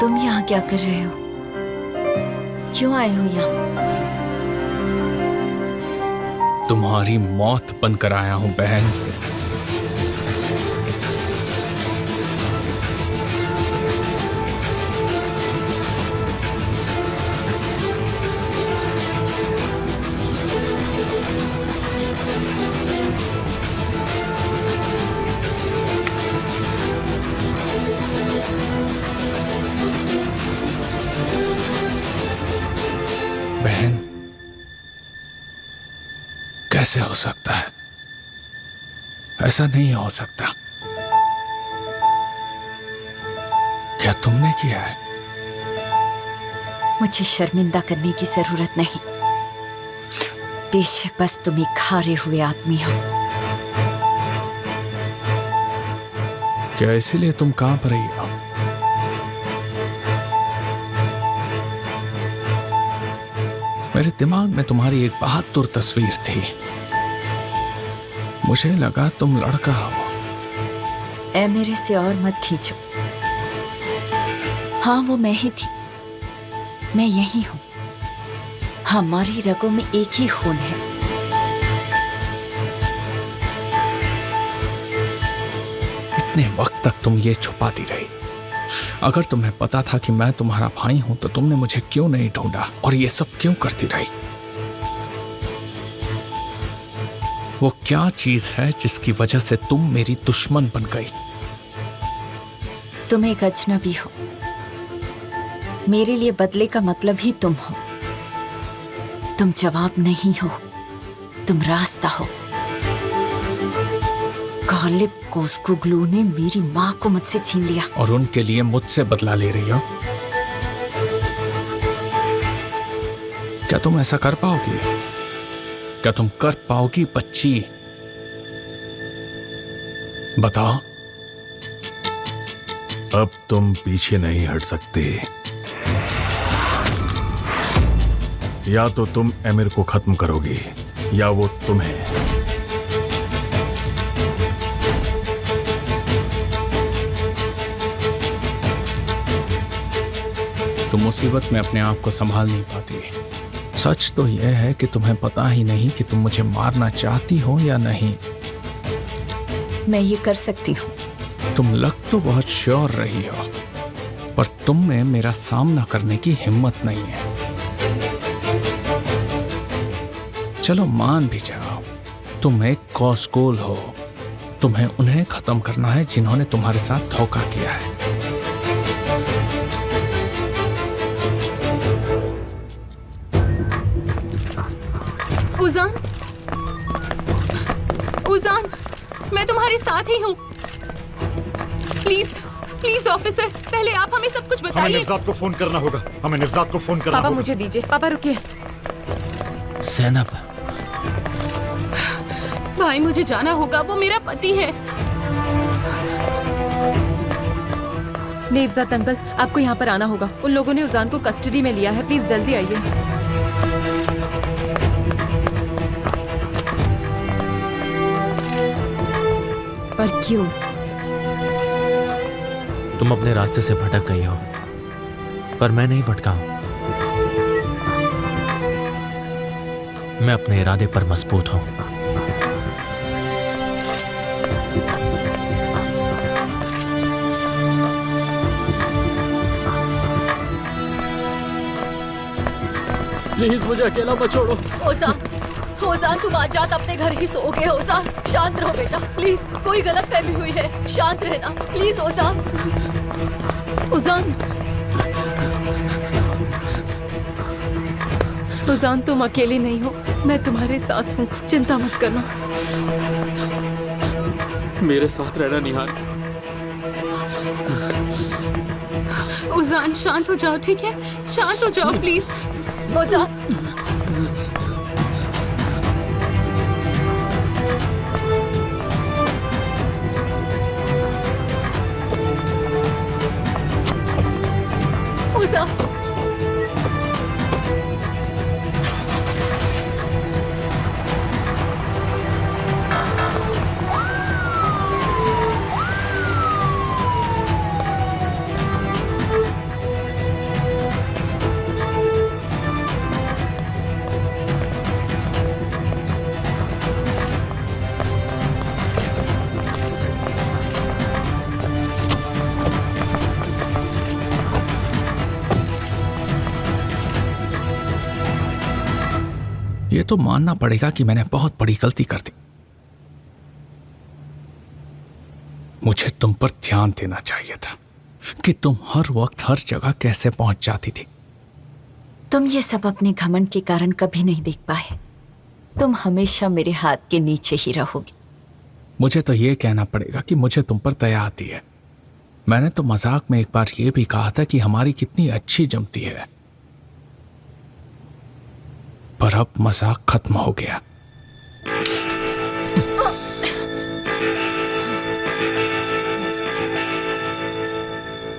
तुम यहाँ क्या कर रहे हो? क्यों आए हो यहाँ? तुम्हारी मौत बनकर आया हूं बहन। कैसे हो सकता है? ऐसा नहीं हो सकता। क्या तुमने किया है? मुझे शर्मिंदा करने की जरूरत नहीं। बेशक बस तुम एक हारे हुए आदमी हो। क्या इसीलिए तुम कांप रही हो? मेरे दिमाग में तुम्हारी एक बहादुर तस्वीर थी। मुझे लगा तुम लड़का हो। ऐ मेरे से और मत खींचो। हाँ, वो मैं ही थी। मैं यही हूं। हमारी रगों में एक ही खून है। इतने वक्त तक तुम ये छुपाती रही। अगर तुम्हें पता था कि मैं तुम्हारा भाई हूं तो तुमने मुझे क्यों नहीं ढूंढा और ये सब क्यों करती रही? वो क्या चीज है जिसकी वजह से तुम मेरी दुश्मन बन गई? तुम एक अजनबी हो। मेरे लिए बदले का मतलब ही तुम हो। तुम जवाब नहीं हो, तुम रास्ता हो। गालिब कोस्कुग्लू ने मेरी माँ को मुझसे छीन लिया। और उनके लिए मुझसे बदला ले रही हो? क्या तुम ऐसा कर पाओगी? क्या तुम कर पाओगी बच्ची? बताओ। अब तुम पीछे नहीं हट सकते। या तो तुम एमिर को खत्म करोगी या वो तुम्हें। तुम मुसीबत में अपने आप को संभाल नहीं पाती। सच तो यह है कि तुम्हें पता ही नहीं कि तुम मुझे मारना चाहती हो या नहीं। मैं ये कर सकती हूँ। तुम लग तो बहुत श्योर रही हो, पर तुम में मेरा सामना करने की हिम्मत नहीं है। चलो मान भी जाओ, तुम एक कॉस्कोल हो। तुम्हें उन्हें खत्म करना है जिन्होंने तुम्हारे साथ धोखा किया है। उजान, उजान, मैं तुम्हारे साथ ही हूँ। प्लीज, प्लीज ऑफिसर, पहले आप हमें सब कुछ हमें बताइए। निवजात को फोन करना होगा। हमें निवजात को फोन करना पापा होगा। मुझे दीजिए। पापा रुकिए। ज़ैनब, भाई मुझे जाना होगा, वो मेरा पति है। नेवजात अंकल, आपको यहाँ पर आना होगा। उन लोगों ने उजान को कस्टडी में लिया है। प्लीज जल्दी आइए। पर क्यों? तुम अपने रास्ते से भटक गई हो, पर मैं नहीं भटका हूं। मैं अपने इरादे पर मजबूत हूं। प्लीज मुझे अकेला मत छोड़ो। ओजान, ओजान, तुम आज रात अपने घर ही सोओगे। ओजान, शांत रहो बेटा, प्लीज। कोई गलतफहमी हुई है, शांत रहना प्लीज। ओजान, उजान, उजान, तुम अकेली नहीं हो। मैं तुम्हारे साथ हूँ, चिंता मत करना। मेरे साथ रहना निहार। उजान, शांत हो जाओ, ठीक है? शांत हो जाओ प्लीज। ओजान, ओजान, ये तो मानना पड़ेगा कि मैंने बहुत बड़ी गलती कर दी। मुझे तुम पर ध्यान देना चाहिए था कि तुम हर वक्त हर जगह कैसे पहुंच जाती थी। तुम ये सब अपने घमंड के कारण कभी नहीं देख पाए। तुम हमेशा मेरे हाथ के नीचे ही रहोगे। मुझे तो ये कहना पड़ेगा कि मुझे तुम पर दया आती है। मैंने तो मजाक में एक बार ये भी कहा था कि हमारी कितनी अच्छी जमती है, पर अब मजाक खत्म हो गया।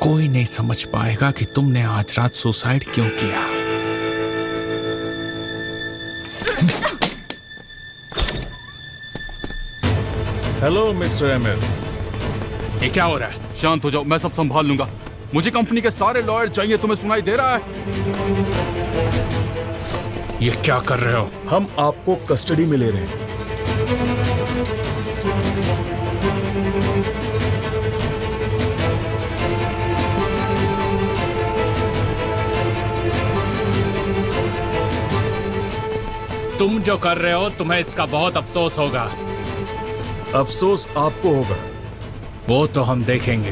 कोई नहीं समझ पाएगा कि तुमने आज रात सुसाइड क्यों किया। Hello mister emir. ये क्या हो रहा है? शांत हो जाओ, मैं सब संभाल लूंगा। मुझे कंपनी के सारे लॉयर चाहिए। तुम्हें सुनाई दे रहा है? ये क्या कर रहे हो? हम आपको कस्टडी में ले रहे हैं। तुम जो कर रहे हो तुम्हें इसका बहुत अफसोस होगा। अफसोस आपको होगा। वो तो हम देखेंगे।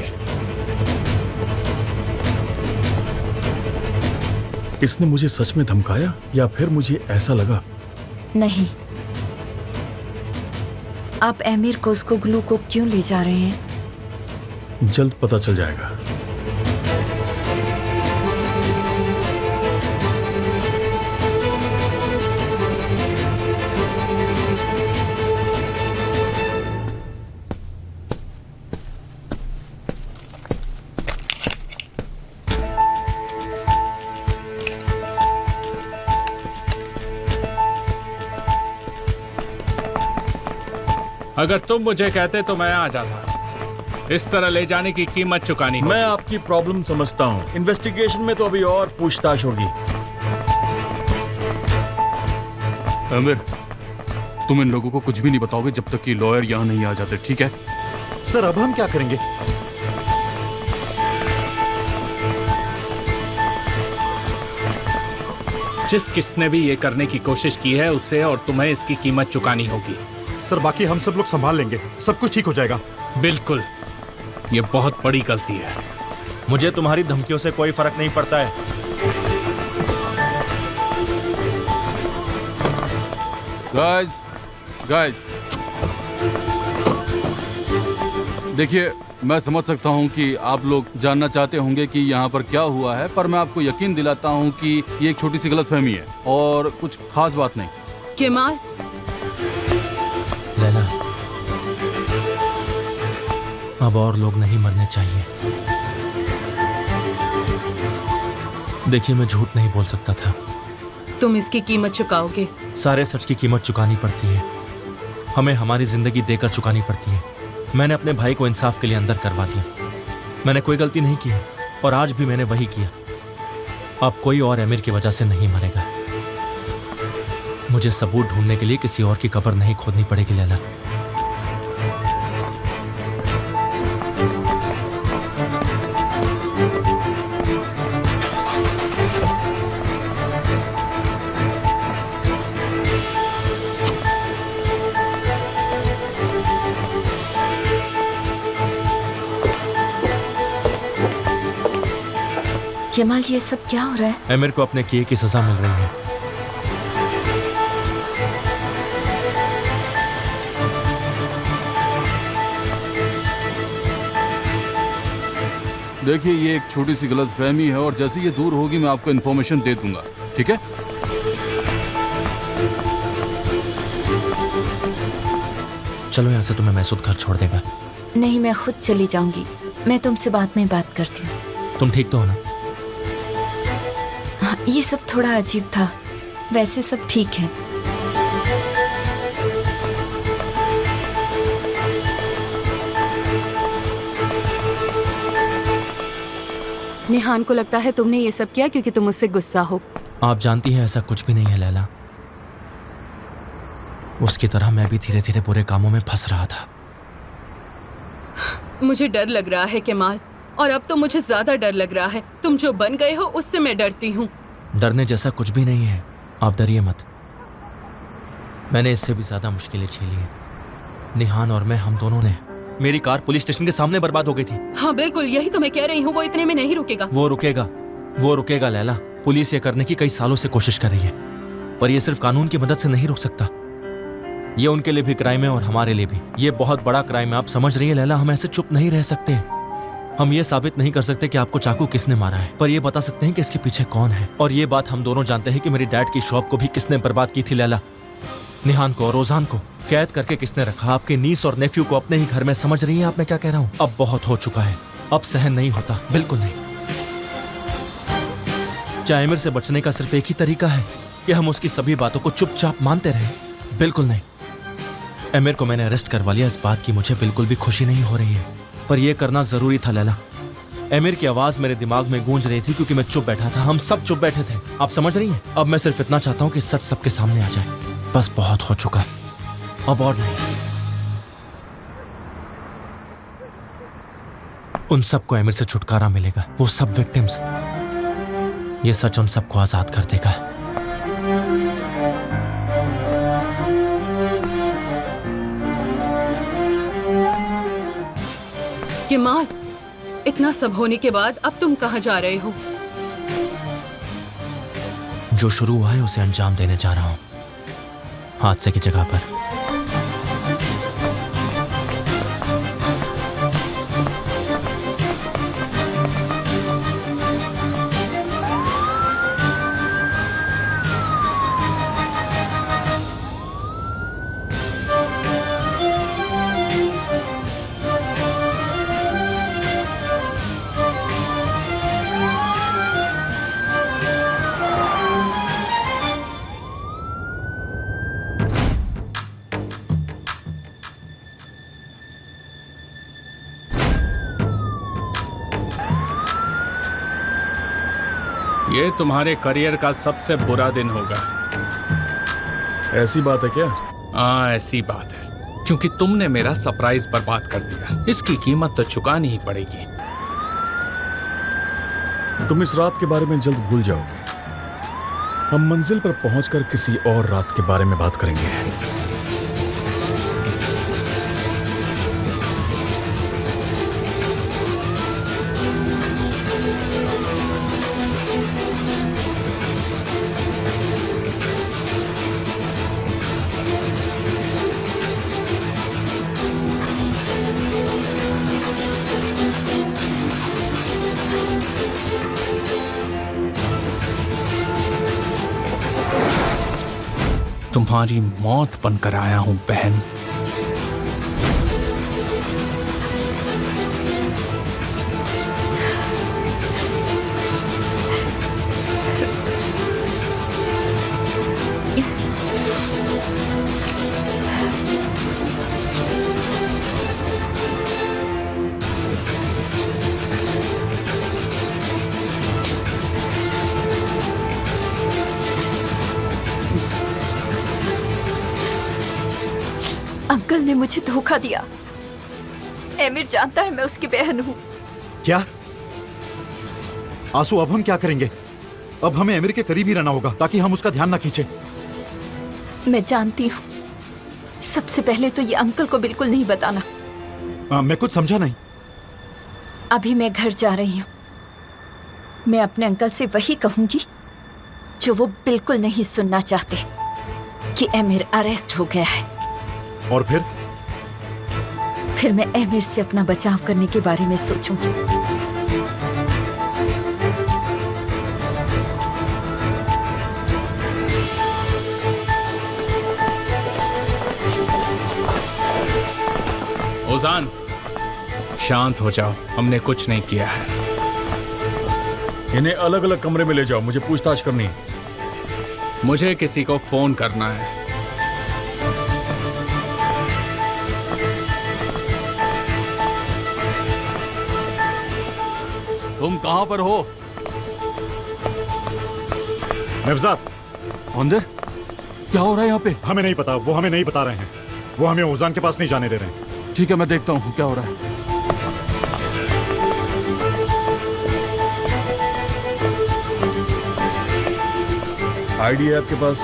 इसने मुझे सच में धमकाया या फिर मुझे ऐसा लगा? नहीं, आप एमिर कोस्कोग्लू को क्यों ले जा रहे हैं? जल्द पता चल जाएगा। अगर तुम मुझे कहते तो मैं आ जाता। इस तरह ले जाने की कीमत चुकानी होगी। मैं आपकी प्रॉब्लम समझता हूँ। इन्वेस्टिगेशन में तो अभी और पूछताछ होगी। आमिर, तुम इन लोगों को कुछ भी नहीं बताओगे जब तक कि लॉयर यहाँ नहीं आ जाते, ठीक है? सर अब हम क्या करेंगे? जिस किसने भी ये करने की कोशिश की है उससे और तुम्हें इसकी कीमत चुकानी होगी। सर बाकी हम सब लोग संभाल लेंगे, सब कुछ ठीक हो जाएगा। बिल्कुल, ये बहुत बड़ी गलती है। मुझे तुम्हारी धमकियों से कोई फर्क नहीं पड़ता है। गाइस, देखिए, मैं समझ सकता हूं कि आप लोग जानना चाहते होंगे कि यहाँ पर क्या हुआ है, पर मैं आपको यकीन दिलाता हूं कि ये एक छोटी सी गलतफहमी है और कुछ खास बात नहीं। केमाल, लैला, अब और लोग नहीं मरने चाहिए। देखिए, मैं झूठ नहीं बोल सकता था। तुम इसकी कीमत चुकाओगे। सारे सच की कीमत चुकानी पड़ती है। हमें हमारी जिंदगी देकर चुकानी पड़ती है। मैंने अपने भाई को इंसाफ के लिए अंदर करवा दिया। मैंने कोई गलती नहीं की है और आज भी मैंने वही किया। अब कोई और अमीर की वजह से नहीं मरेगा। मुझे सबूत ढूंढने के लिए किसी और की कब्र नहीं खोदनी पड़ेगी लैला। केमाल, ये सब क्या हो रहा है? अमीर को अपने किए की सजा मिल रही है। देखिए, ये एक छोटी सी गलतफहमी है और जैसे ये दूर होगी मैं आपको इन्फॉर्मेशन दे दूंगा, ठीक है? चलो यहाँ से, तुम्हें महसूद घर छोड़ देगा। नहीं, मैं खुद चली जाऊंगी। मैं तुमसे बाद में बात करती हूँ। तुम ठीक तो हो ना? हाँ, ये सब थोड़ा अजीब था, वैसे सब ठीक है। निहान को लगता है तुमने ये सब किया क्योंकि तुम मुझसे गुस्सा हो। आप जानती हैं ऐसा कुछ भी नहीं है लैला। उसकी तरह मैं भी धीरे धीरे बुरे कामों में फंस रहा था। मुझे डर लग रहा है केमाल, और अब तो मुझे ज्यादा डर लग रहा है। तुम जो बन गए हो उससे मैं डरती हूँ। डरने जैसा कुछ भी नहीं है, आप डरिए मत। मैंने इससे भी ज्यादा मुश्किलें झेली हैं। निहान और मैं, हम दोनों ने। मेरी कार पुलिस स्टेशन के सामने बर्बाद हो गई थी। हाँ बिल्कुल, यही तो मैं कह रही हूँ। वो इतने में नहीं रुकेगा। वो रुकेगा लैला। पुलिस ये करने की कई सालों से कोशिश कर रही है, पर ये सिर्फ कानून की मदद से नहीं रुक सकता। ये उनके लिए भी क्राइम है और हमारे लिए भी। ये बहुत बड़ा क्राइम है, आप समझ रही हैं लैला? हम ऐसे चुप नहीं रह सकते। हम ये साबित नहीं कर सकते कि आपको चाकू किसने मारा है, पर ये बता सकते हैं कि इसके पीछे कौन है। और ये बात हम दोनों जानते हैं कि मेरी डैड की शॉप को भी किसने बर्बाद की थी लैला। निहान को और रोजान को कैद करके किसने रखा, आपके नीस और नेफ्यू को अपने ही घर में। समझ रही हैं आप मैं क्या कह रहा हूँ? अब बहुत हो चुका है, अब सहन नहीं होता, बिल्कुल नहीं। क्या आमिर से बचने का सिर्फ एक ही तरीका है कि हम उसकी सभी बातों को चुपचाप मानते रहें? बिल्कुल नहीं। आमिर को मैंने अरेस्ट करवा लिया, इस बात की मुझे बिल्कुल भी खुशी नहीं हो रही है, पर यह करना जरूरी था लैला। आमिर की आवाज मेरे दिमाग में गूंज रही थी क्योंकि मैं चुप बैठा था, हम सब चुप बैठे थे। आप समझ रही हैं? अब मैं सिर्फ इतना चाहता हूं कि सच सबके सामने आ जाए, बस। बहुत हो चुका, अब और नहीं। उन सबको आमिर से छुटकारा मिलेगा, वो सब विक्टिम्स। ये सच उन सबको आजाद कर देगा। केमाल, इतना सब होने के बाद अब तुम कहाँ जा रहे हो? जो शुरू हुआ है उसे अंजाम देने जा रहा हूं, हादसे की जगह पर। ये तुम्हारे करियर का सबसे बुरा दिन होगा। ऐसी बात है क्या? हाँ, ऐसी बात है, क्योंकि तुमने मेरा सरप्राइज बर्बाद कर दिया। इसकी कीमत तो चुकानी ही पड़ेगी। तुम इस रात के बारे में जल्द भूल जाओगे। हम मंजिल पर पहुंचकर किसी और रात के बारे में बात करेंगे। तुम्हारी मौत बनकर आया हूं बहन। अंकल ने मुझे धोखा दिया। आमिर जानता है मैं उसकी बहन हूँ। क्या? आंसू, अब हम क्या करेंगे? अब हमें आमिर के करीब ही रहना होगा ताकि हम उसका ध्यान ना खींचे। मैं जानती हूँ। सबसे पहले तो ये अंकल को बिल्कुल नहीं बताना। मैं कुछ समझा नहीं। अभी मैं घर जा रही हूँ। मैं अपने अंकल से वही कहूंगी जो वो बिल्कुल नहीं सुनना चाहते, कि आमिर अरेस्ट हो गया है। और फिर मैं आमिर से अपना बचाव करने के बारे में सोचूंगी। ओजान, शांत हो जाओ, हमने कुछ नहीं किया है। इन्हें अलग अलग कमरे में ले जाओ, मुझे पूछताछ करनी है। मुझे किसी को फोन करना है। तुम कहां पर हो? नवजात, अंदर क्या हो रहा है यहाँ पे? हमें नहीं पता, वो हमें नहीं बता रहे हैं। वो हमें ओजान के पास नहीं जाने दे रहे हैं। ठीक है, मैं देखता हूँ क्या हो रहा है। आईडी है आपके पास?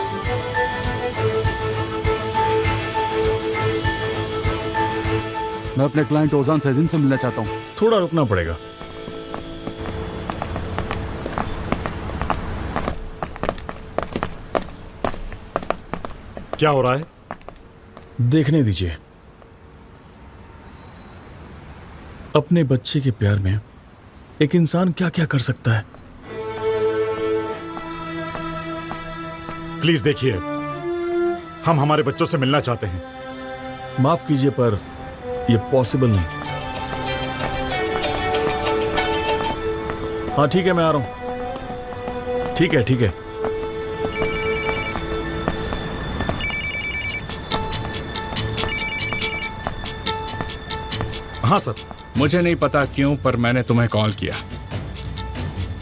मैं अपने क्लाइंट ओजान सैजिन से मिलना चाहता हूँ। थोड़ा रुकना पड़ेगा। क्या हो रहा है? देखने दीजिए, अपने बच्चे के प्यार में एक इंसान क्या क्या कर सकता है। प्लीज देखिए, हम हमारे बच्चों से मिलना चाहते हैं। माफ कीजिए पर यह पॉसिबल नहीं। हाँ ठीक है, मैं आ रहा हूं। ठीक है ठीक है। हाँ सर। मुझे नहीं पता क्यों, पर मैंने तुम्हें कॉल किया।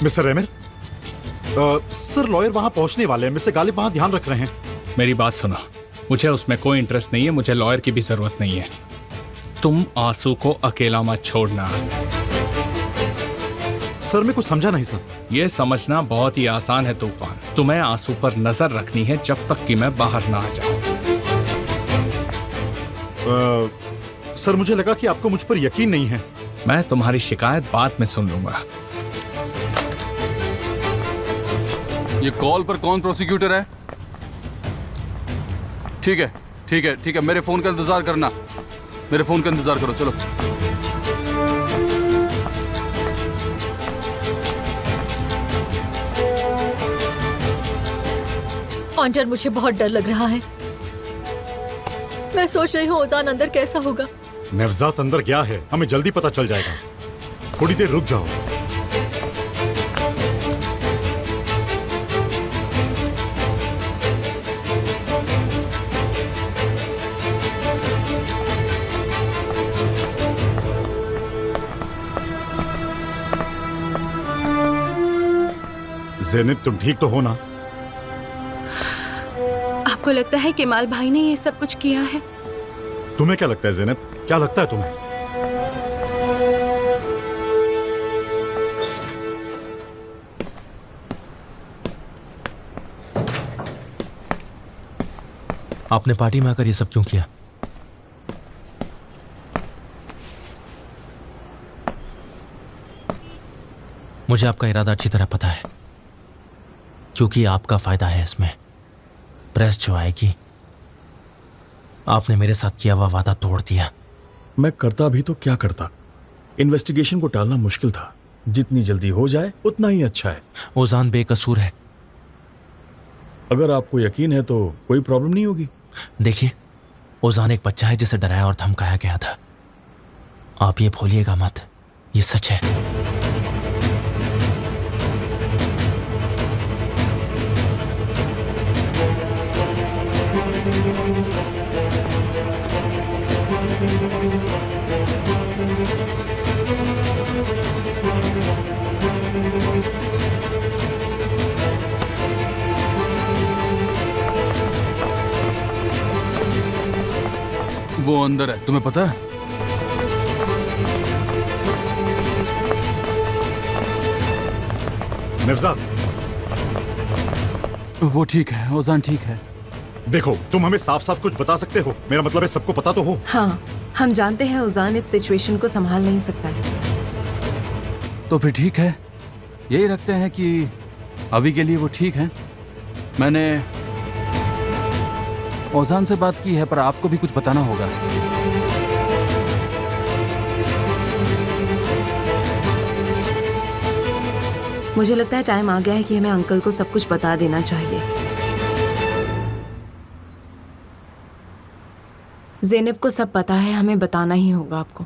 मिस्टर एमिर, सर लॉयर वहां पहुंचने वाले हैं। मिस्टर गालिब वहां ध्यान रख रहे हैं। मेरी बात सुनो, मुझे उसमें कोई इंटरेस्ट नहीं है, मुझे लॉयर की भी जरूरत नहीं है। तुम आंसू को अकेला मत छोड़ना। सर मैं कुछ समझा नहीं सर। यह समझना बहुत ही आसान है तूफान। तुम्हें आंसू पर नजर रखनी है जब तक कि मैं बाहर ना आ जाऊं। सर मुझे लगा कि आपको मुझ पर यकीन नहीं है। मैं तुम्हारी शिकायत बाद में सुन लूंगा। ये कॉल पर कौन प्रोसिक्यूटर है? ठीक है ठीक है ठीक है, मेरे फोन का इंतजार करना। मेरे फोन का इंतजार करो, चलो। ऑन्टर, मुझे बहुत डर लग रहा है। मैं सोच रही हूँ ओजान अंदर कैसा होगा। नवजात अंदर गया है, हमें जल्दी पता चल जाएगा। थोड़ी देर रुक जाओ। ज़ैनब, तुम ठीक तो हो ना? आपको लगता है केमाल भाई ने ये सब कुछ किया है? तुम्हें क्या लगता है ज़ैनब? क्या लगता है तुम्हें? आपने पार्टी में आकर ये सब क्यों किया? मुझे आपका इरादा अच्छी तरह पता है, क्योंकि आपका फायदा है इसमें। प्रेस जो आएगी, आपने मेरे साथ किया हुआ वादा तोड़ दिया। मैं करता भी तो क्या करता। इन्वेस्टिगेशन को टालना मुश्किल था। जितनी जल्दी हो जाए उतना ही अच्छा है। ओजान बेकसूर है। अगर आपको यकीन है तो कोई प्रॉब्लम नहीं होगी। देखिए, ओजान एक बच्चा है जिसे डराया और धमकाया गया था। आप ये भूलिएगा मत, ये सच है। वो अंदर है, तुम्हें पता है? नवजात, वो ठीक है, ओजान ठीक है। देखो, तुम हमें साफ साफ कुछ बता सकते हो? मेरा मतलब है सबको पता तो हो। हाँ, हम जानते हैं ओजान इस सिचुएशन को संभाल नहीं सकता है। तो फिर ठीक है, यही रखते हैं कि अभी के लिए वो ठीक है। मैंने ओजान से बात की है, पर आपको भी कुछ बताना होगा। मुझे लगता है टाइम आ गया है कि हमें अंकल को सब कुछ बता देना चाहिए। ज़ैनब को सब पता है, हमें बताना ही होगा आपको।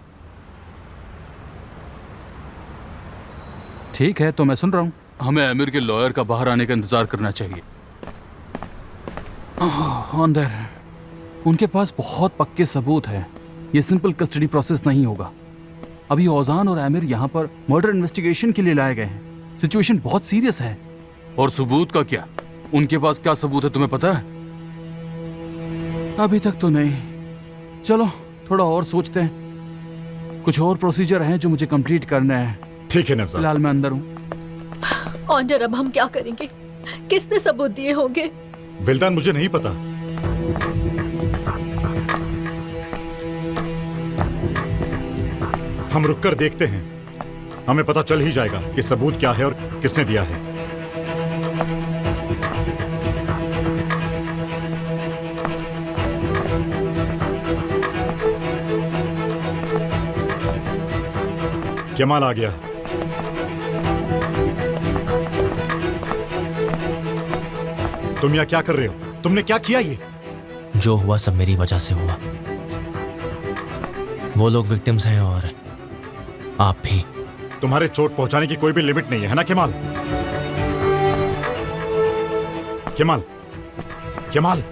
ठीक है, तो मैं सुन रहा हूँ। हमें आमिर के लॉयर का बाहर आने का इंतजार करना चाहिए। अंदर उनके पास बहुत पक्के सबूत हैं। ये सिंपल कस्टडी प्रोसेस नहीं होगा। अभी ओजान और आमिर यहाँ पर मर्डर इन्वेस्टिगेशन के लिए लाए गए हैं। सिचुएशन बहुत सीरियस है। और सबूत का क्या? उनके पास क्या सबूत है तुम्हें पता है? अभी तक तो नहीं। चलो थोड़ा और सोचते हैं। कुछ और प्रोसीजर हैं जो मुझे कंप्लीट करना है। ठीक है नवजात। फिलहाल मैं अंदर हूँ। ऑन्डर, अब हम क्या करेंगे? किसने सबूत दिए होंगे? विल्दान, मुझे नहीं पता। हम रुककर देखते हैं, हमें पता चल ही जाएगा कि सबूत क्या है और किसने दिया है। केमाल आ गया। तुम यहाँ क्या कर रहे हो? तुमने क्या किया ये? जो हुआ सब मेरी वजह से हुआ। वो लोग विक्टिम्स हैं और आप भी। तुम्हारे चोट पहुंचाने की कोई भी लिमिट नहीं है ना केमाल? केमाल, केमाल,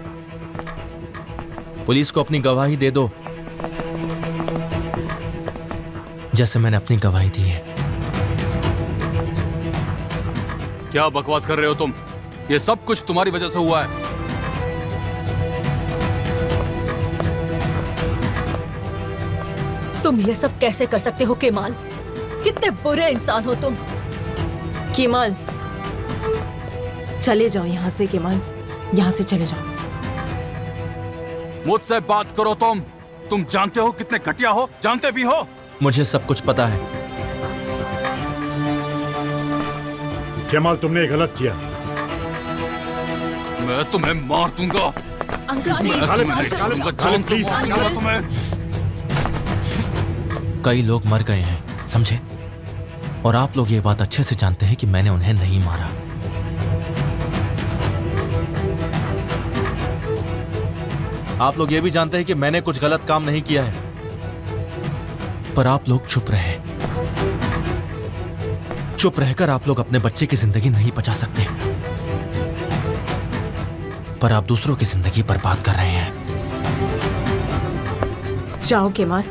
पुलिस को अपनी गवाही दे दो, जैसे मैंने अपनी गवाही दी है। क्या बकवास कर रहे हो तुम? ये सब कुछ तुम्हारी वजह से हुआ है। तुम ये सब कैसे कर सकते हो केमाल? कितने बुरे इंसान हो तुम। केमाल, चले जाओ यहाँ से। केमाल, यहाँ से चले जाओ। मुझसे बात करो तुम जानते हो कितने घटिया हो, जानते भी हो। मुझे सब कुछ पता है। केमाल, तुमने ये गलत किया। मैं तुम्हें मार दूंगा। प्लीज। तुम्हें कई लोग मर गए हैं, समझे? और आप लोग ये बात अच्छे से जानते हैं कि मैंने उन्हें नहीं मारा। आप लोग ये भी जानते हैं कि मैंने कुछ गलत काम नहीं किया है, पर आप लोग चुप रहे। चुप रहकर आप लोग अपने बच्चे की जिंदगी नहीं बचा सकते, पर आप दूसरों की जिंदगी बर्बाद कर रहे हैं। जाओ केमाल,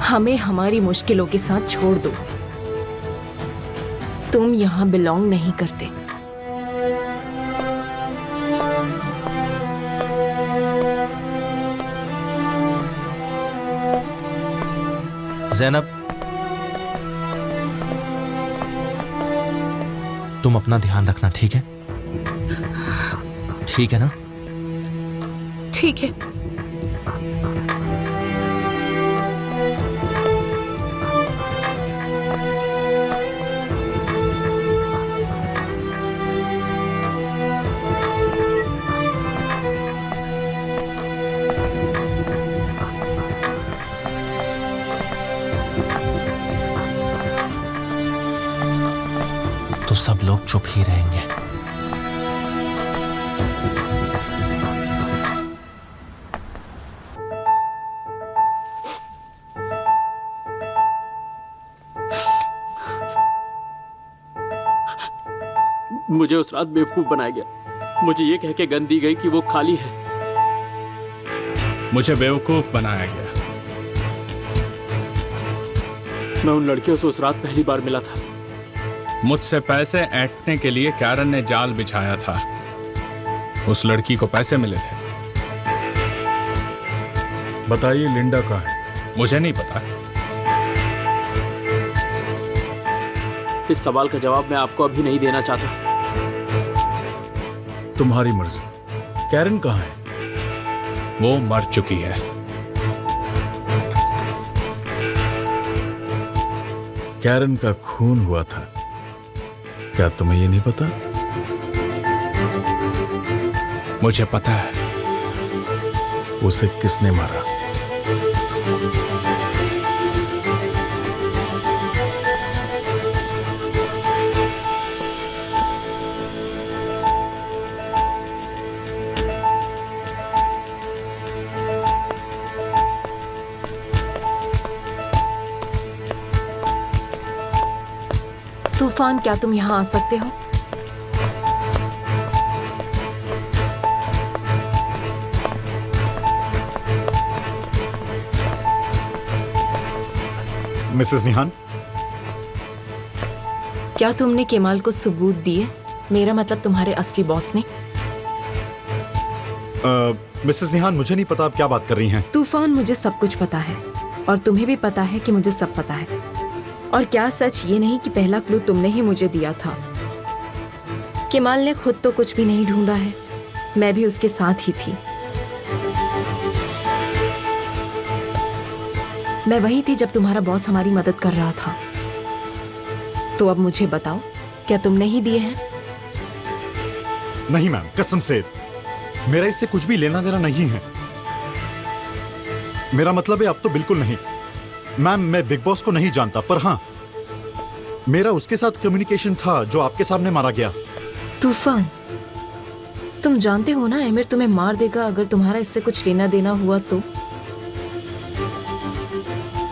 हमें हमारी मुश्किलों के साथ छोड़ दो। तुम यहाँ बिलोंग नहीं करते। ज़ैनब, तुम अपना ध्यान रखना, ठीक है? ठीक है ना? ठीक है। तो सब लोग चुप ही रहेंगे। मुझे उस रात बेवकूफ बनाया गया। मुझे ये कह के गन दी गई कि वो खाली है। मुझे बेवकूफ बनाया गया। मैं उन लड़कियों से उस रात पहली बार मिला था। मुझसे पैसे ऐंठने के लिए कैरन ने जाल बिछाया था। उस लड़की को पैसे मिले थे। बताइए लिंडा कहाँ है? मुझे नहीं पता। इस सवाल का जवाब मैं आपको अभी नहीं देना चाहता। तुम्हारी मर्जी। कैरन कहाँ है? वो मर चुकी है। कैरन का खून हुआ था, क्या तुम्हें ये नहीं पता? मुझे पता है। उसे किसने मारा? तूफान, क्या तुम यहाँ आ सकते हो? मिसेस निहान, क्या तुमने केमाल को सबूत दिए? मेरा मतलब तुम्हारे असली बॉस ने। मिसेस निहान, मुझे नहीं पता आप क्या बात कर रही हैं। तूफान, मुझे सब कुछ पता है और तुम्हें भी पता है कि मुझे सब पता है। और क्या सच ये नहीं कि पहला क्लू तुमने ही मुझे दिया था? केमाल ने खुद तो कुछ भी नहीं ढूंढा है, मैं भी उसके साथ ही थी। मैं वही थी जब तुम्हारा बॉस हमारी मदद कर रहा था। तो अब मुझे बताओ, क्या तुमने ही दिए हैं? नहीं मैम, कसम से मेरा इससे कुछ भी लेना देना नहीं है। मेरा मतलब है अब तो बिल्कुल नहीं। मैम, मैं बिग बॉस को नहीं जानता, पर हाँ, मेरा उसके साथ कम्युनिकेशन था जो आपके सामने मारा गया। तूफान, तुम जानते हो ना आमिर तुम्हें मार देगा अगर तुम्हारा इससे कुछ लेना देना हुआ तो।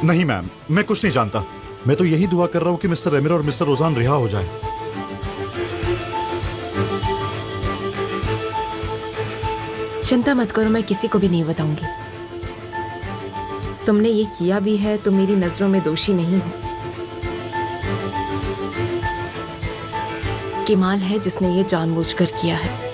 नहीं मैम, मैं कुछ नहीं जानता। मैं तो यही दुआ कर रहा हूँ कि मिस्टर आमिर और मिस्टर ओजान रिहा हो जाए। चिंता मत करो, मैं किसी को भी नहीं बताऊंगी। तुमने ये किया भी है तो मेरी नजरों में दोषी नहीं हो। किमाल है जिसने ये जानबूझकर किया है।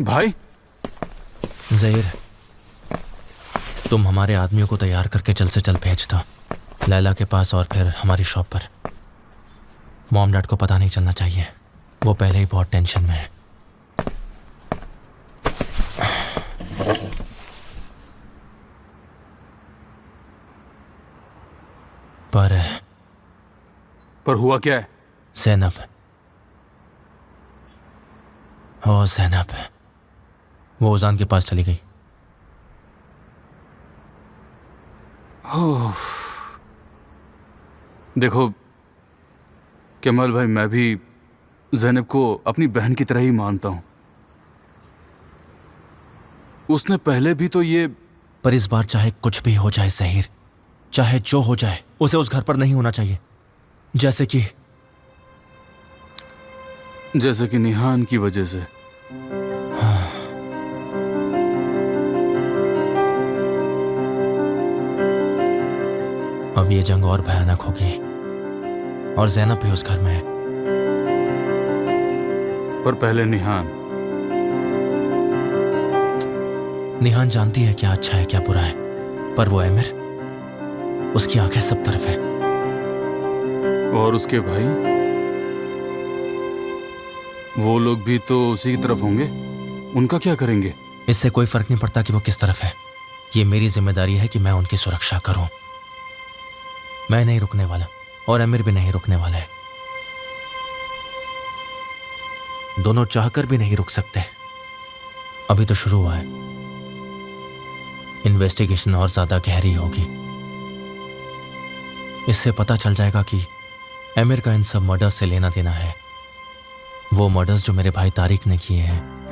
भाई ज़हीर, तुम हमारे आदमियों को तैयार करके जल्द से जल्द भेज दो लैला के पास और फिर हमारी शॉप पर। मॉम डैड को पता नहीं चलना चाहिए, वो पहले ही बहुत टेंशन में है। पर हुआ क्या है? ज़ैनब, ओ ज़ैनब, वो ओजान के पास चली गई। देखो कमाल भाई, मैं भी ज़ैनब को अपनी बहन की तरह ही मानता हूं। उसने पहले भी तो ये। पर इस बार चाहे कुछ भी हो जाए ज़हीर, चाहे जो हो जाए, उसे उस घर पर नहीं होना चाहिए। जैसे कि निहान की वजह से। अब ये जंग और भयानक होगी और ज़ैनब भी उस घर में है। पर पहले निहान जानती है क्या अच्छा है क्या बुरा है, पर वो आमिर, उसकी आंखें सब तरफ है। और उसके भाई, वो लोग भी तो उसी की तरफ होंगे, उनका क्या करेंगे? इससे कोई फर्क नहीं पड़ता कि वो किस तरफ है। ये मेरी जिम्मेदारी है कि मैं उनकी सुरक्षा करूं। मैं नहीं रुकने वाला और आमिर भी नहीं रुकने वाला है। दोनों चाहकर भी नहीं रुक सकते। अभी तो शुरू हुआ है, इन्वेस्टिगेशन और ज्यादा गहरी होगी। इससे पता चल जाएगा कि आमिर का इन सब मर्डर्स से लेना देना है, वो मर्डर्स जो मेरे भाई तारिक ने किए हैं।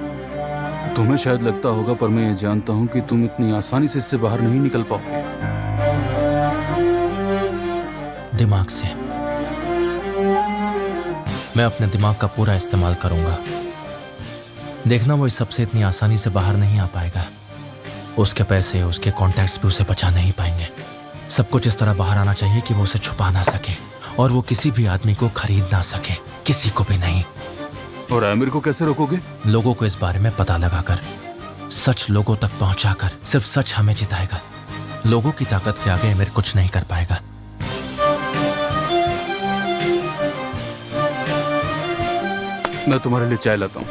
तुम्हें शायद लगता होगा, पर मैं ये जानता हूं कि तुम इतनी आसानी से इससे बाहर नहीं निकल पाओगे। दिमाग से। मैं अपने दिमाग का पूरा इस्तेमाल करूंगा। देखना, वो इस सबसे इतनी आसानी से बाहर नहीं आ पाएगा। उसके पैसे, उसके कॉन्टैक्ट्स भी उसे बचा नहीं पाएंगे। सब कुछ इस तरह बाहर आना चाहिए कि वो उसे छुपा ना सके और वो किसी भी आदमी को खरीद ना सके, किसी को भी नहीं। और आमिर को कैसे रोकोगे? लोगों को इस बारे में पता लगाकर, सच लोगों तक पहुंचाकर। सिर्फ सच हमें जिताएगा। लोगों की ताकत के आगे आमिर कुछ नहीं कर पाएगा। मैं तुम्हारे लिए चाय लाता हूं।